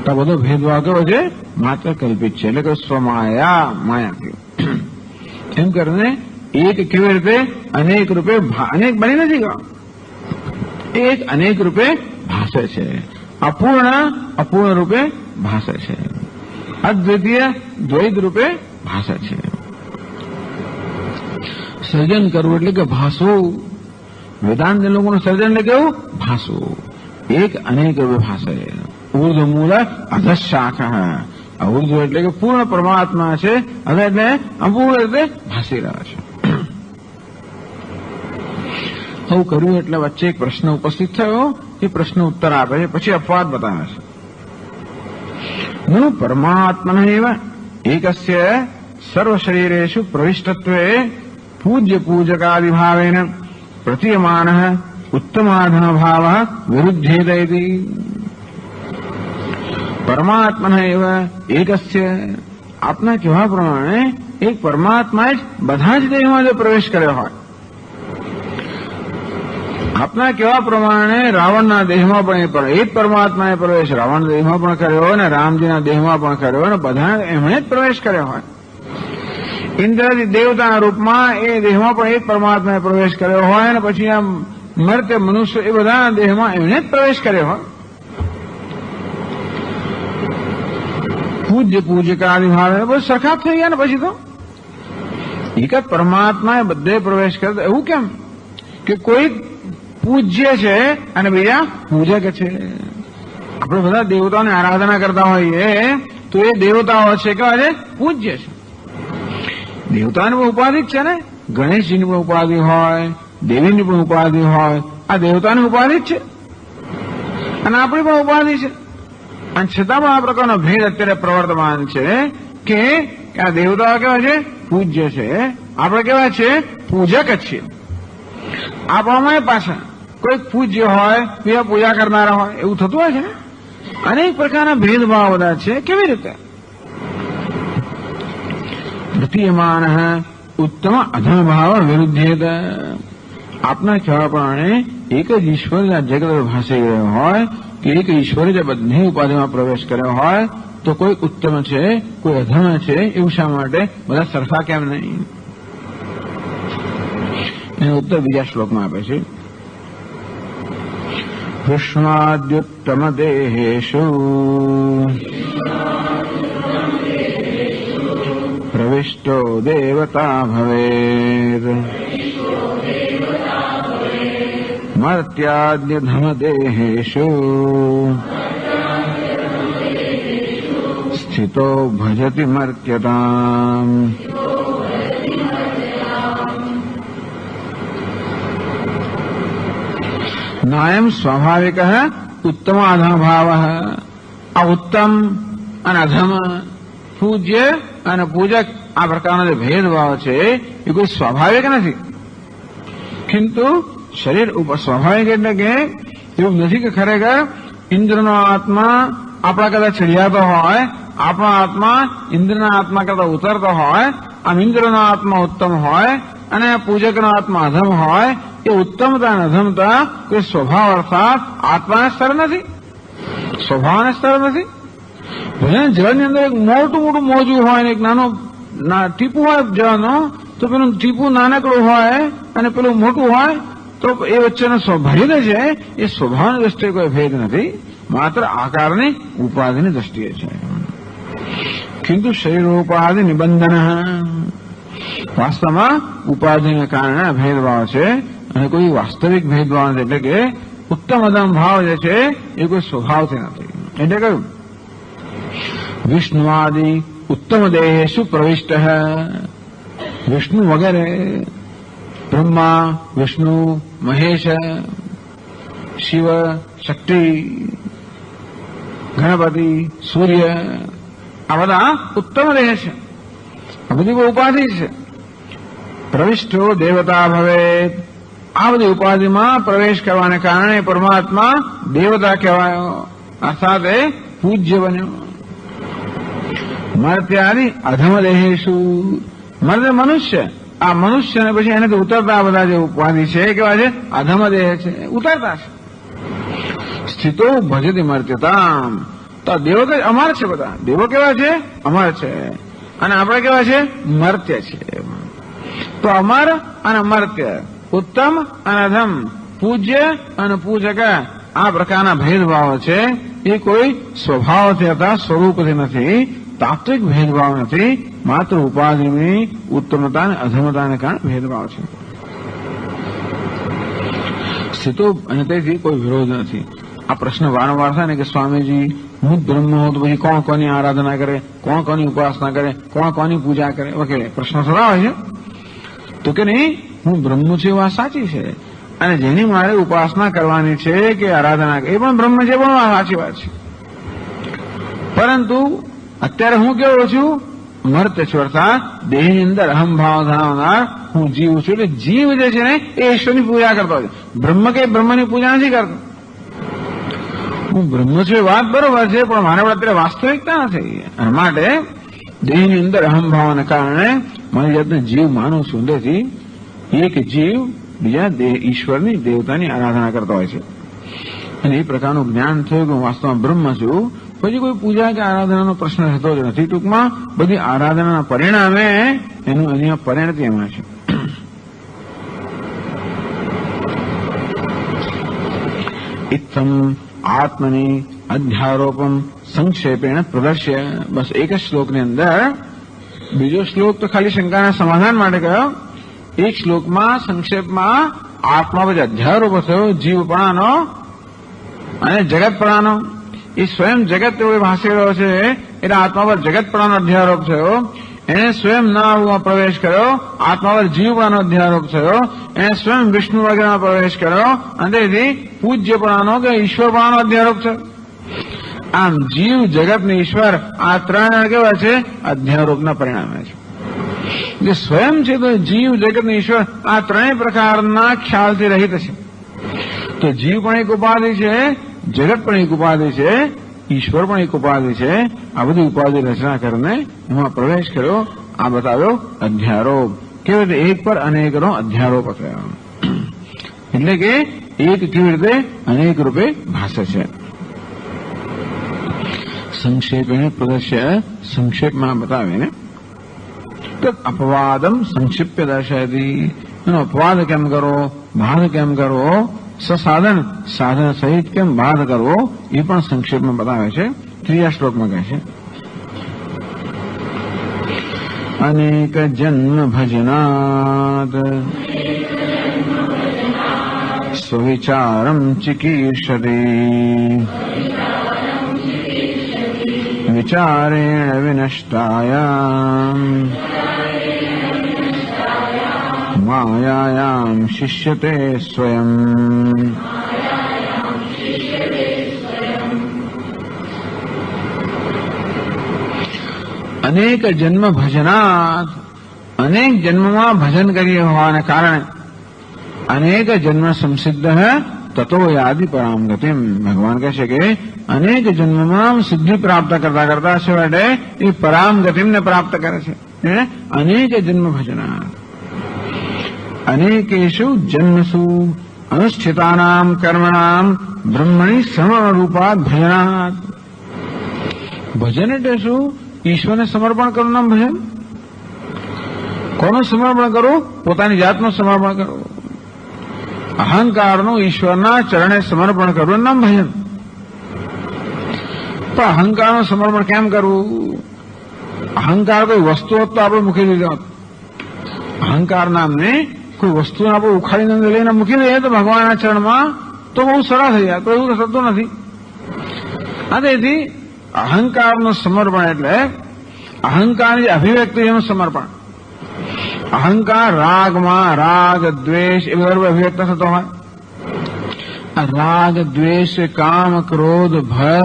તો બધો ભેદભાવ કેવો છે? માત્ર કલ્પિત છે. એટલે કે સ્વમાયા માયા કયું એમ કરીને એક કેવી રીતે અનેક રૂપે અનેક બની નથી ગયો, એક અનેક રૂપે ભાષે છે. અપૂર્ણ રૂપે ભાષે છે. અદ્વિતીય દ્વૈત રૂપે ભાષે છે. સર્જન કરવું એટલે કે ભાષવું. વેદાંત લોકોનું સર્જન એટલે કેવું? ભાષવું. એક અનેક રૂપે ભાષે. ઉર્ધ્વ મૂળ અધશાખા. ઉર્ધ્વ એટલે કે પૂર્ણ પરમાત્મા છે, હવે એટલે અપૂર્ણ રીતે ભાષી રહ્યા છે. આવું કર્યું એટલે વચ્ચે એક પ્રશ્ન ઉપસ્થિત થયો. એ પ્રશ્ન ઉત્તર આપે છે, પછી અપવાદ બતાવે છે. નુ પરમાત્મન એવ એકસ્ય સર્વ શરીરેષુ પ્રવિષ્ટત્વે પૂજ્ય પૂજકાદિભાવેન પ્રતીયમાન ઉત્તમાધન ભાવ વિરુદ્ધેત ઇતિ. પરમાત્મન એવ એકસ્ય, આપના કહેવા પ્રમાણે એક પરમાત્મા જ બધા જ દેહમાં જો પ્રવેશ કર્યો હોય, આપના કહેવા પ્રમાણે રાવણના દેહમાં પણ એ જ પરમાત્માએ પ્રવેશ રાવણના દેહમાં પણ કર્યો અને રામજીના દેહમાં પણ કર્યો અને બધા એમણે જ પ્રવેશ કર્યો હોય. ઇન્દ્રજી દેવતાના રૂપમાં એ દેહમાં પણ એ જ પરમાત્માએ પ્રવેશ કર્યો હોય અને પછી આમ મર્ત્ય મનુષ્ય એ બધાના દેહમાં એમણે જ પ્રવેશ કર્યો હોય. પૂજ્ય પૂજકાદિ ભાવે બસ સરખા થઈ ગયા ને પછી તો એક જ પરમાત્માએ બધે પ્રવેશ કર્યો. એવું કેમ કે કોઈ પૂજ્ય છે અને બીજા પૂજક છે? આપણે બધા દેવતાઓની આરાધના કરતા હોઈએ તો એ દેવતાઓ છે કેવા છે? પૂજ્ય છે. દેવતાની પણ ઉપાધિ જ છે ને. ગણેશજીની પણ ઉપાધિ હોય, દેવીની પણ ઉપાધિ હોય. આ દેવતાની ઉપાધિ જ છે અને આપણી પણ ઉપાધિ છે. અને છતાં પણ આ પ્રકારનો ભેદ અત્યારે પ્રવર્તમાન છે કે આ દેવતાઓ કેવા છે? પૂજ્ય છે. આપણે કેવા છે? પૂજક જ છીએ. આપણામાં પાછા કોઈ પૂજ્ય હોય, બીજા પૂજા કરનારા હોય, એવું થતું હોય છે ને. અનેક પ્રકારના ભેદભાવ બધા છે. કેવી રીતે? પ્રતીયમાન ઉત્તમ અધમ ભાવ વિરુદ્ધેત. આપના કહેવા પ્રમાણે એક જ ઈશ્વર આ જગત ભાસી ગયો હોય કે એક ઈશ્વરે જે બધી ઉપાધિમાં પ્રવેશ કર્યો હોય તો કોઈ ઉત્તમ છે, કોઈ અધમ છે, એવું શા માટે? બધા સરખા કેમ નહીં? એનો ઉત્તર બીજા શ્લોકમાં આપે છે. વિષ્ણુદ્યુત્તમ દેહેષુ પ્રવિષ્ટો દેવતા ભવેદ મર્ત્યાદ્યધમ દેહેષુ સ્થિતો ભજતિ મર્ત્યતામ. નાયમ સ્વાભાવિક ઉત્તમ અધમ ભાવ. આ ઉત્તમ અને અધમ, પૂજ્ય અને પૂજક આ પ્રકારનો જે ભેદભાવ છે એ કોઈ સ્વાભાવિક નથી. કિંતુ શરીર ઉપર સ્વાભાવિક એટલે કે એવું નથી કે ખરેખર ઇન્દ્રનો આત્મા આપણા કરતા ચડિયાતો હોય, આપણો આત્મા ઇન્દ્રના આત્મા કરતા ઉતરતો હોય. આમ ઇન્દ્રનો આત્મા ઉત્તમ હોય અને પૂજકનો આત્મા અધમ હોય. એ ઉત્તમતા અને અધમતા કોઈ સ્વભાવ અર્થાત આત્માના સ્તર નથી, સ્વભાવના સ્તર નથી. જળની અંદર એક મોટું મોટું મોજું હોય ને એક નાનું ટીપું હોય જળનું, તો પેલું ટીપું નાનકડું હોય અને પેલું મોટું હોય તો એ વચ્ચેનો ભરીને છે એ સ્વભાવની દ્રષ્ટિએ કોઈ ભેદ નથી, માત્ર આકારની ઉપાધિની દ્રષ્ટિએ છે. કિંતુ શરીરોપાધિ નિબંધન. વાસ્તવમાં ઉપાધિને કારણે ભેદભાવ છે અને કોઈ વાસ્તવિક ભેદભાવ નથી. એટલે કે ઉત્તમ અધમ ભાવ જે છે એ કોઈ સ્વભાવથી નથી. એટલે કહ્યું વિષ્ણુઆદિ ઉત્તમ દેહેષુ પ્રવિષ્ટ. વિષ્ણુ વગેરે બ્રહ્મા, વિષ્ણુ, મહેશ, શિવ, શક્તિ, ગણપતિ, સૂર્ય આ બધા ઉત્તમ દેહ છે. આ બધી ઉપાધિ છે. પ્રવિષ્ટો દેવતા ભવે. આ બધી ઉપાધિમાં પ્રવેશ કરવાને કારણે પરમાત્મા દેવતા કહેવાયો, અર્થાત એ પૂજ્ય બન્યો. મર્ત્યાદિ અધમ દેહેષુ. મર્ત્ય મનુષ્ય, આ મનુષ્યને પછી એને તો ઉતરતા બધા જે ઉપાધિ છે કેવા છે? અધમ દેહ છે, ઉતરતા છે. સ્થિતો ભજતી મર્ત્યતામ. તો દેવો કે અમર છે, બધા દેવો કેવા છે? અમર છે. અને આપણે કેવા છે? મર્ત્ય છે. તો અમર અને મર્ત્ય, ઉત્તમ અને અધમ, પૂજ્ય અને પૂજક આ પ્રકારના ભેદભાવ છે એ કોઈ સ્વભાવથી અથવા સ્વરૂપથી નથી, તાત્વિક ભેદભાવ નથી, માત્ર ઉપાધિની ઉત્તમતા અને અધમતાને કારણે ભેદભાવ છે. સ્થિતો અને તેથી કોઈ વિરોધ નથી. આ પ્રશ્ન વારંવાર થાય ને કે સ્વામીજી હું બ્રહ્મ હોઉં તો પછી કોણ કોની આરાધના કરે, કોણ કોની ઉપાસના કરે, કોણ કોની પૂજા કરે વગેરે પ્રશ્નો થતા હોય છે. તો કે નહીં, હું બ્રહ્મ છું એ વાત સાચી છે અને જેની મારે ઉપાસના કરવાની છે કે આરાધના એ પણ બ્રહ્મ છે, પણ સાચી વાત છે. પરંતુ અત્યારે હું કેવો છું? મર્ત્ય છું, અર્થાત દેહની અંદર અહમભાવ ધરાવનાર હું જીવ છું. એટલે જીવ જે છે ને એ ઈશ્વરની પૂજા કરતો હોય. બ્રહ્મ કે બ્રહ્મની પૂજા નથી કરતો. હું બ્રહ્મ છું એ વાત બરોબર છે, પણ મારા અત્યારે વાસ્તવિકતા નથી. અને માટે દેહની અંદર અહમભાવને કારણે મારી જાતને જીવ માનું છું. તેથી એક જીવ બીજા ઈશ્વરની દેવતાની આરાધના કરતા હોય છે. અને એ પ્રકારનું જ્ઞાન થયું કે હું વાસ્તવમાં બ્રહ્મ છું, પછી કોઈ પૂજા કે આરાધનાનો પ્રશ્ન રહેતો જ નથી. ટૂંકમાં બધી આરાધનાના પરિણામે એનું અહીંયા પરિણતિ એમાં છે. ઇત્થમ આત્મની અધ્યારોપમ સંક્ષેપેણ પ્રદર્શ્ય. બસ એક જ શ્લોકની અંદર, બીજો શ્લોક તો ખાલી શંકાના સમાધાન માટે કહ્યો. એક શ્લોકમાં સંક્ષેપમાં આત્મા પછી અધ્યારોપ થયો જીવપણાનો અને જગતપણાનો. એ સ્વયં જગત એવો ભાસી રહ્યો છે એટલે આત્મા પર જગતપણાનો અધ્યારોપ થયો. એને સ્વયં નામાં પ્રવેશ કર્યો, આત્મા પર જીવપણાનો અધ્યારોપ થયો. એને સ્વયં વિષ્ણુ વગેરેમાં પ્રવેશ કર્યો અને તેથી પૂજ્યપણાનો કે ઈશ્વરપણાનો અધ્યારોપ થયો. આમ જીવ, જગત ને ઈશ્વર આ ત્રણ કેવા છે? અધ્યારોપના પરિણામે છે. જે સ્વયં છે તો જીવ, જગત ને ઈશ્વર આ ત્રણેય પ્રકારના ખ્યાલથી રહિત છે. તો જીવ પણ એક ઉપાધિ છે, જગત પણ એક ઉપાધિ છે ઈશ્વર પણ એક ઉપાધિ છે. આ બધી ઉપાધિ રચના કરીને એમાં પ્રવેશ કર્યો. આ બતાવ્યો અધ્યારોપ. કેવી રીતે એક પર અનેકનો અધ્યારોપ થયો. એટલે કે એક કેવી રીતે અનેક રૂપે ભાષે છે. સંક્ષેપેણ પ્રદર્શ્ય, સંક્ષેપમાં બતાવીને અપવાદમ સંક્ષિપ્ય દર્શાયતી. એનો અપવાદ કેમ કરો, બાદ કેમ કરવો, સસાધન સાધન સહિત કેમ બાદ કરવો, એ પણ સંક્ષેપમાં બતાવે છે. ત્રીજા શ્લોકમાં કહે છે અનેક જન્મ ભજનાત સ્વવિચારમ ચિકીર્ષતિ વિચારેણ વિનષ્ટાયામ માયાયામ શિષ્યતે સ્વયં. અનેક જન્મ ભજનાત, અનેક જન્મમાં ભજન કરીએ હોવાને કારણે અનેક જન્મ સંસિદ્ધ તતો યાદિ પરામ ગતિમ. ભગવાન કહે છે કે અનેક જન્મમાં સિદ્ધિ પ્રાપ્ત કરતા કરતા છેવટે એ પરામ ગતિમને પ્રાપ્ત કરે છે. અનેક જન્મ ભજનાત અનેકેષુ જન્મસુ અનુષ્ઠિતાનામ કર્મણામ બ્રહ્મણી સમરૂપાત ભજનાત. ભજન એટલે શું? ઈશ્વરને સમર્પણ કરવું નામ ભજન. કોનું સમર્પણ કરવું? પોતાની જાતનું સમર્પણ કરવું. અહંકારનું ઈશ્વરના ચરણે સમર્પણ કરવું નામ ભજન. પણ અહંકારનું સમર્પણ કેમ કરવું? અહંકાર કોઈ વસ્તુ હોત તો આપણે મૂકી દીધો. અહંકાર નામને કોઈ વસ્તુને આપણે ઉખાડીને લઈને મૂકી દઈએ તો ભગવાનના ચરણમાં તો બહુ સરળ થઈ જાય. તો એવું થતું નથી. તેથી અહંકારનું સમર્પણ એટલે અહંકારની અભિવ્યક્તિનું સમર્પણ. અહંકાર રાગમાં રાગ દ્વેષ એ બધા અભિવ્યક્ત થતો હોય. રાગ દ્વેષ કામ ક્રોધ ભય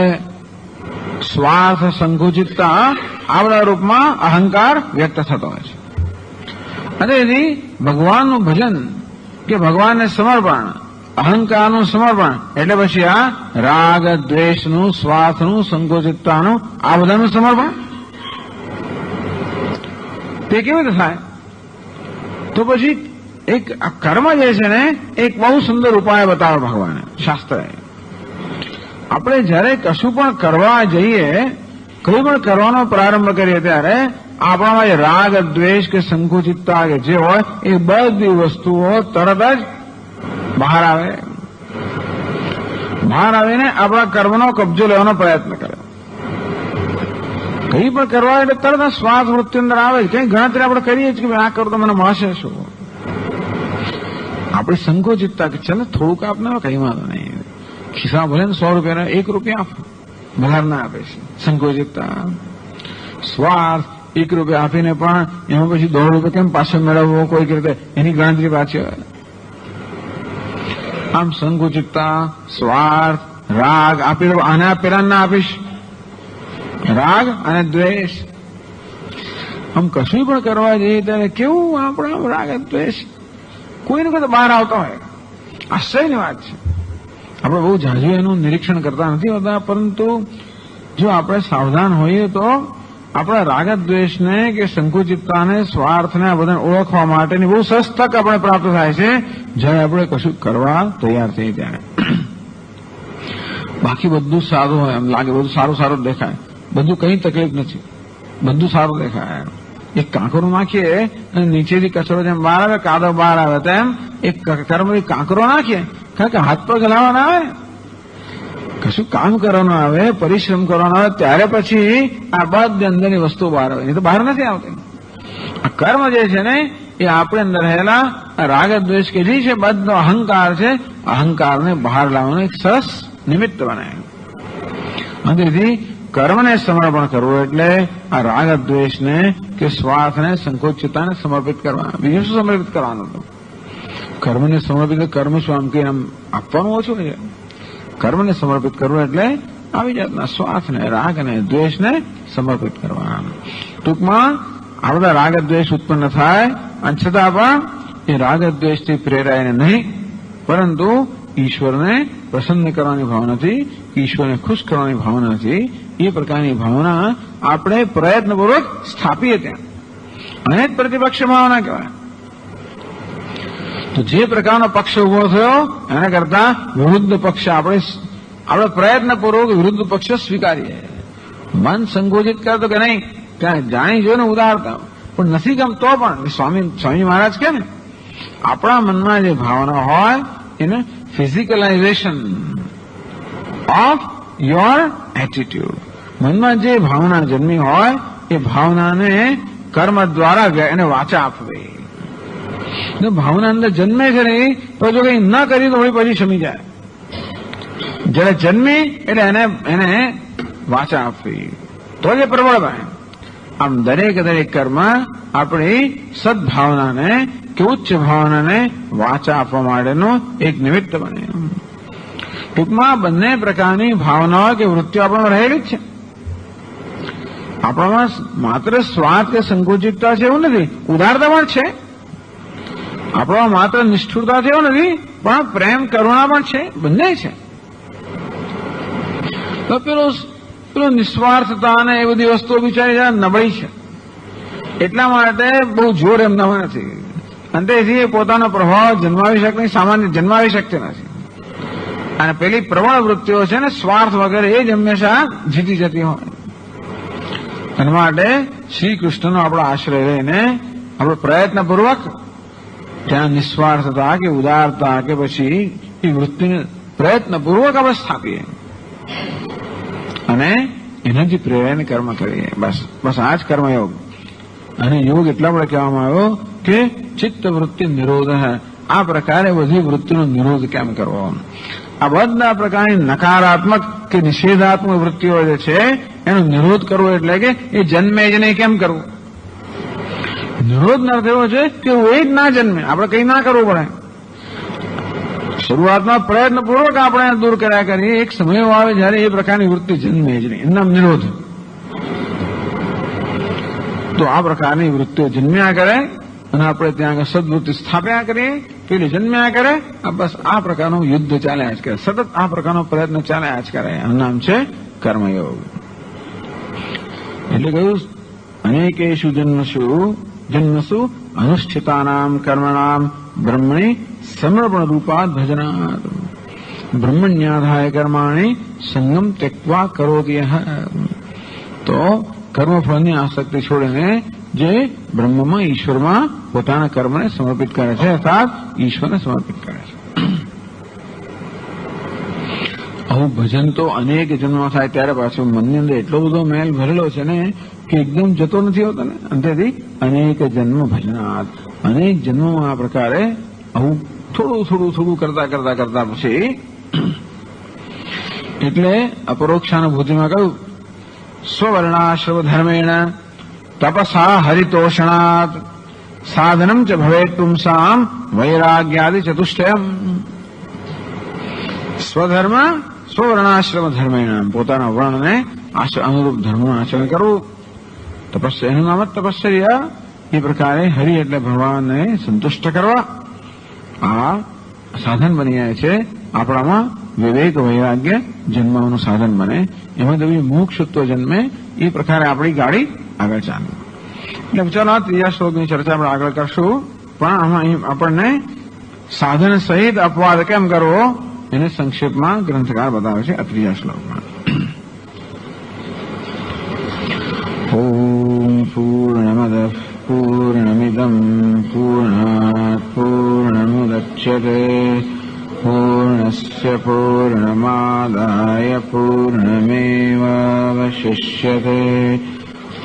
સ્વાર્થ સંકુચિતતા આ બધા રૂપમાં અહંકાર વ્યક્ત થતો હોય છે. તેથી ભગવાનનું ભજન કે ભગવાનને સમર્પણ, અહંકારનું સમર્પણ એટલે પછી આ રાગ દ્વેષનું સ્વાર્થનું સંકોચિતતાનું આ બધાનું સમર્પણ. તે કેવી રીતે થાય? તો પછી એક કર્મ જે છે ને એક બહુ સુંદર ઉપાય બતાવે ભગવાને શાસ્ત્રએ. આપણે જયારે કશું પણ કરવા જઈએ, કોઈ પણ કરવાનો પ્રારંભ કરીએ ત્યારે આપણામાં જે રાગ દ્વેષ કે સંકુચિતતા કે જે હોય એ બધી વસ્તુઓ તરત જ બહાર આવે. બહાર આવીને આપણા કર્મનો કબજો લેવાનો પ્રયત્ન કરે. કંઈ પણ કરવા એટલે તરત શ્વાસ વૃત્તિ અંદર આવે. કઈ ગણતરી આપણે કરીએ છીએ કે આ કરું તો મને મળશે શું? આપણી સંકોચિતતા કે છે ને થોડુંક આપને કઈ વાંધો નહીં, ખિસ્સા ભલે ને 100 રૂપિયા 1 રૂપિયા આપો, વધારે ના આપે છે. સંકોચિતતા સ્વાર્થ 1 રૂપિયા આપીને પણ એમાં પછી 1.5 રૂપિયા કેમ પાછો મેળવવો કોઈક રીતે એની ગણતરી પાછી હોય. આમ સંકુચિતતા સ્વાર્થ રાગ આપી દો. આને પેલા ના આપીશ, રાગ અને દ્વેષ. આમ કશું પણ કરવા જઈએ ત્યારે કેવું આપણા રાગ અને દ્વેષ કોઈને કોઈ બહાર આવતા હોય. આશ્ચર્યની વાત છે. આપણે બહુ ઝાઝુ એનું નિરીક્ષણ કરતા નથી હોતા, પરંતુ જો આપણે સાવધાન હોઈએ તો આપણા રાગ દ્વેષને કે સંકુચિતતાને સ્વાર્થને આ બધાને ઓળખવા માટેની બહુ સરસ તક આપણે પ્રાપ્ત થાય છે જ્યારે આપણે કશું કરવા તૈયાર થઈએ ત્યારે. બાકી બધું સારું હોય, એમ લાગે બધું સારું સારું દેખાય, બધું કઈ તકલીફ નથી, બધું સારું દેખાય. એક કાંકરો નાખીએ અને નીચેથી કચરો જેમ બહાર આવે, કાદવ બહાર આવે તેમ એક કર્મથી કાંકરો નાખીએ, કારણ કે હાથ પગ હલાવવાના આવે, કશું કામ કરવાનું આવે, પરિશ્રમ કરવાનો આવે, ત્યારે પછી આ બધી અંદરની વસ્તુ બહાર આવે. એ તો બહાર નથી આવતી. આ કર્મ જે છે ને એ આપણે અંદર રહેલા રાગ દ્વેષ કે જે છે બધો અહંકાર છે, અહંકારને બહાર લાવવાનું એક સરસ નિમિત્ત બનાવ્યું. તેથી કર્મને સમર્પણ કરવું એટલે આ રાગ દ્વેષને કે સ્વાર્થને સંકોચિતતાને સમર્પિત કરવાના. બીજું શું સમર્પિત કરવાનું હતું? કર્મને સમર્પિત, કર્મ શું આમ કે આમ આપવાનું ઓછું છે. કર્મને સમર્પિત કરવું એટલે આવી જાતના સ્વાર્થને રાગને દ્વેષને સમર્પિત કરવા. ટૂંકમાં આ બધા રાગ દ્વેષ ઉત્પન્ન થાય અને છતાં પણ એ રાગ દ્વેષથી પ્રેરાઈને નહીં, પરંતુ ઈશ્વરને પ્રસન્ન કરવાની ભાવનાથી, ઈશ્વરને ખુશ કરવાની ભાવનાથી એ પ્રકારની ભાવના આપણે પ્રયત્નપૂર્વક સ્થાપીએ ત્યાં, અને જ પ્રતિપક્ષ ભાવના કહેવાય. તો જે પ્રકારનો પક્ષ ઉભો થયો એના કરતા વિરુદ્ધ પક્ષ આપણે પ્રયત્નપૂર્વક વિરુદ્ધ પક્ષ સ્વીકારીએ. મન સંકોચિત કરતો કે નહીં, ત્યાં જાણી જોઈને ઉદારતા, પણ નથી ગમતો પણ સ્વામી મહારાજ કે ને આપણા મનમાં જે ભાવના હોય એને ફિઝિકલાઇઝેશન ઓફ યોર એટીટ્યુડ, મનમાં જે ભાવના જન્મી હોય એ ભાવનાને કર્મ દ્વારા એને વાચા આપવી. જો ભાવના અંદર જન્મે છે ને તો જો કંઈ ન કરી તો વળી પછી શમી જાય. જયારે જન્મી એટલે એને વાચા આપવી તો જ પ્રબળ બને. આમ દરેક કર્મ આપણી સદભાવનાને કે ઉચ્ચ ભાવનાને વાચા આપવા માટેનું એક નિમિત્ત બને. ટૂંકમાં બંને પ્રકારની ભાવનાઓ કે વૃત્તિઓ આપણામાં રહેલી જ છે. આપણામાં માત્ર સ્વાદ કે સંકુચિતતા છે એવું નથી, ઉદારતા પણ છે. આપણામાં માત્ર નિષ્ઠુરતા છે એવું નથી, પણ પ્રેમ કરુણા પણ છે, બંને છે. તો પેલું નિસ્વાર્થતા અને એ બધી વસ્તુઓ બિચારી જરા નબળી છે, એટલા માટે બહુ જોર એમનામાં નથી, અને તેથી પોતાનો પ્રભાવ જન્માવી શકતી નથી. અને પેલી પ્રબળ વૃત્તિઓ છે ને સ્વાર્થ વગેરે એ જ હંમેશા જીતી જતી હોય. એના માટે શ્રી કૃષ્ણનો આપણો આશ્રય લઈને આપણે પ્રયત્નપૂર્વક ત્યાં નિસ્વાર્થતા કે ઉદારતા કે પછી એ વૃત્તિને પ્રયત્નપૂર્વક આપણે સ્થાપીએ અને એનાથી પ્રેરાઈને કર્મ કરીએ. બસ આ જ કર્મયોગ. અને યોગ એટલા માટે કહેવામાં આવ્યો કે ચિત્ત વૃત્તિ નિરોધ. આ પ્રકારે બધી વૃત્તિનો નિરોધ કેમ કરવો? આ બધા પ્રકારની નકારાત્મક કે નિષેધાત્મક વૃત્તિઓ જે છે એનો નિરોધ કરવો એટલે કે એ જન્મે જ નહીં કેમ કરવું? નિરોધ ન થયો છે કે એ જ ના જન્મે, આપણે કંઈ ના કરવું પડે. શરૂઆતમાં પ્રયત્નપૂર્વક આપણે દૂર કર્યા કરીએ, એક સમય આવે જયારે એ પ્રકારની વૃત્તિ જન્મે જ નહીં, એનું નિરોધ. તો આ પ્રકારની વૃત્તિઓ જન્મ્યા કરે અને આપણે ત્યાં આગળ સદવૃત્તિ સ્થાપ્યા કરીએ, પેલી જન્મ્યા કરે. બસ આ પ્રકારનું યુદ્ધ ચાલ્યા જ કરે, સતત આ પ્રકારનો પ્રયત્ન ચાલ્યા જ કરે. આનું નામ છે કર્મયોગ. એટલે કહ્યું અનેકેષુ જન્મસુ અનુષ્ઠિતાનામ કર્મણામ બ્રહ્મણી સમર્પણ રૂપાત ભજનાત બ્રહ્મણ્યાધાય કર્માણી સંગમ ત્યક્વા કરોતિ. તો કર્મફળની આસક્તિ છોડીને જે બ્રહ્મમાં ઈશ્વરમાં પોતાના કર્મને સમર્પિત કરે છે, અર્થાત ઈશ્વરને સમર્પિત કરે છે. આવું ભજન તો અનેક જન્મો થાય ત્યારે પાછું મનની અંદર એટલો બધો મેલ ભરેલો છે ને કે એકદમ જતો નથી હોતો ને. અંતેથી અનેક જન્મ ભજનાત, અનેક જન્મોમાં આ પ્રકારે આવું થોડું કરતા પછી એટલે અપરોક્ષાનુભૂતિમાં કહ્યું સ્વવર્ણાશ્રમ ધર્મેણ તપસા હરિતોષણાત સાધનમ ચ ભવેત પુંસામ વૈરાગ્યાદિ ચતુષ્ટયમ. સ્વધર્મ સ્વવર્ણાશ્રમ ધર્મેણ, પોતાના વર્ણને અનુરૂપ ધર્મનું આચરણ કરવું. તપસ્યા, એનું નામ જ તપશ્ચર્યા. એ પ્રકારે હરિ એટલે ભગવાનને સંતુષ્ટ કરવા આ સાધન બની જાય છે. આપણામાં વિવેક વૈરાગ્ય જન્મવાનું સાધન બને. એમાં તો મોક્ષત્વ જન્મે. એ પ્રકારે આપણી ગાડી આગળ ચાલે. એટલે ચાલો ત્રીજા શ્લોકની ચર્ચા આપણે આગળ કરશું, પણ આમાં આપણને સાધન સહિત અપવાદ કેમ કરવો એને સંક્ષેપમાં ગ્રંથકાર બતાવે છે આ ત્રીજા શ્લોકમાં. ઓમ પૂર્ણમદ પૂર્ણમિદમ પૂર્ણાત પૂર્ણમુદચ્યતે પૂર્ણસ્ય પૂર્ણમાદાય પૂર્ણમેવાવશિષ્યતે.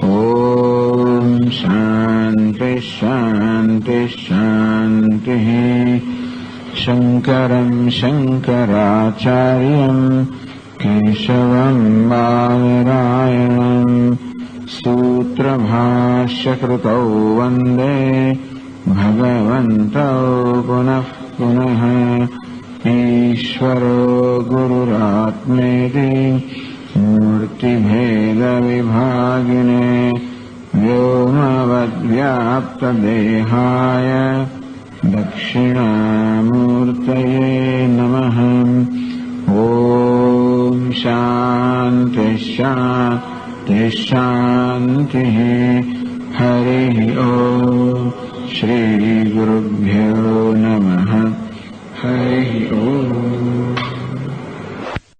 ઓમ શાંતિ શાંતિ શાંતિ. શંકરં શંકરાચાર્યં કેશવં બાદરાયણં સૂત્રભાષ્યકૃતૌ વંદે ભગવन्तૌ પુનઃ પુનઃ. ઈશ્વરો ગુરુરાત્મેતિ મૂર્તિભેદવિભાગિને વ્યોમવદ્વ્યાપ્તદેહાય दक्षिणामूर्तये नमः। ॐ शान्ति शान्ति शान्तिः। हरिः ॐ श्रीगुरुभ्यो नमः। हरिः ॐ।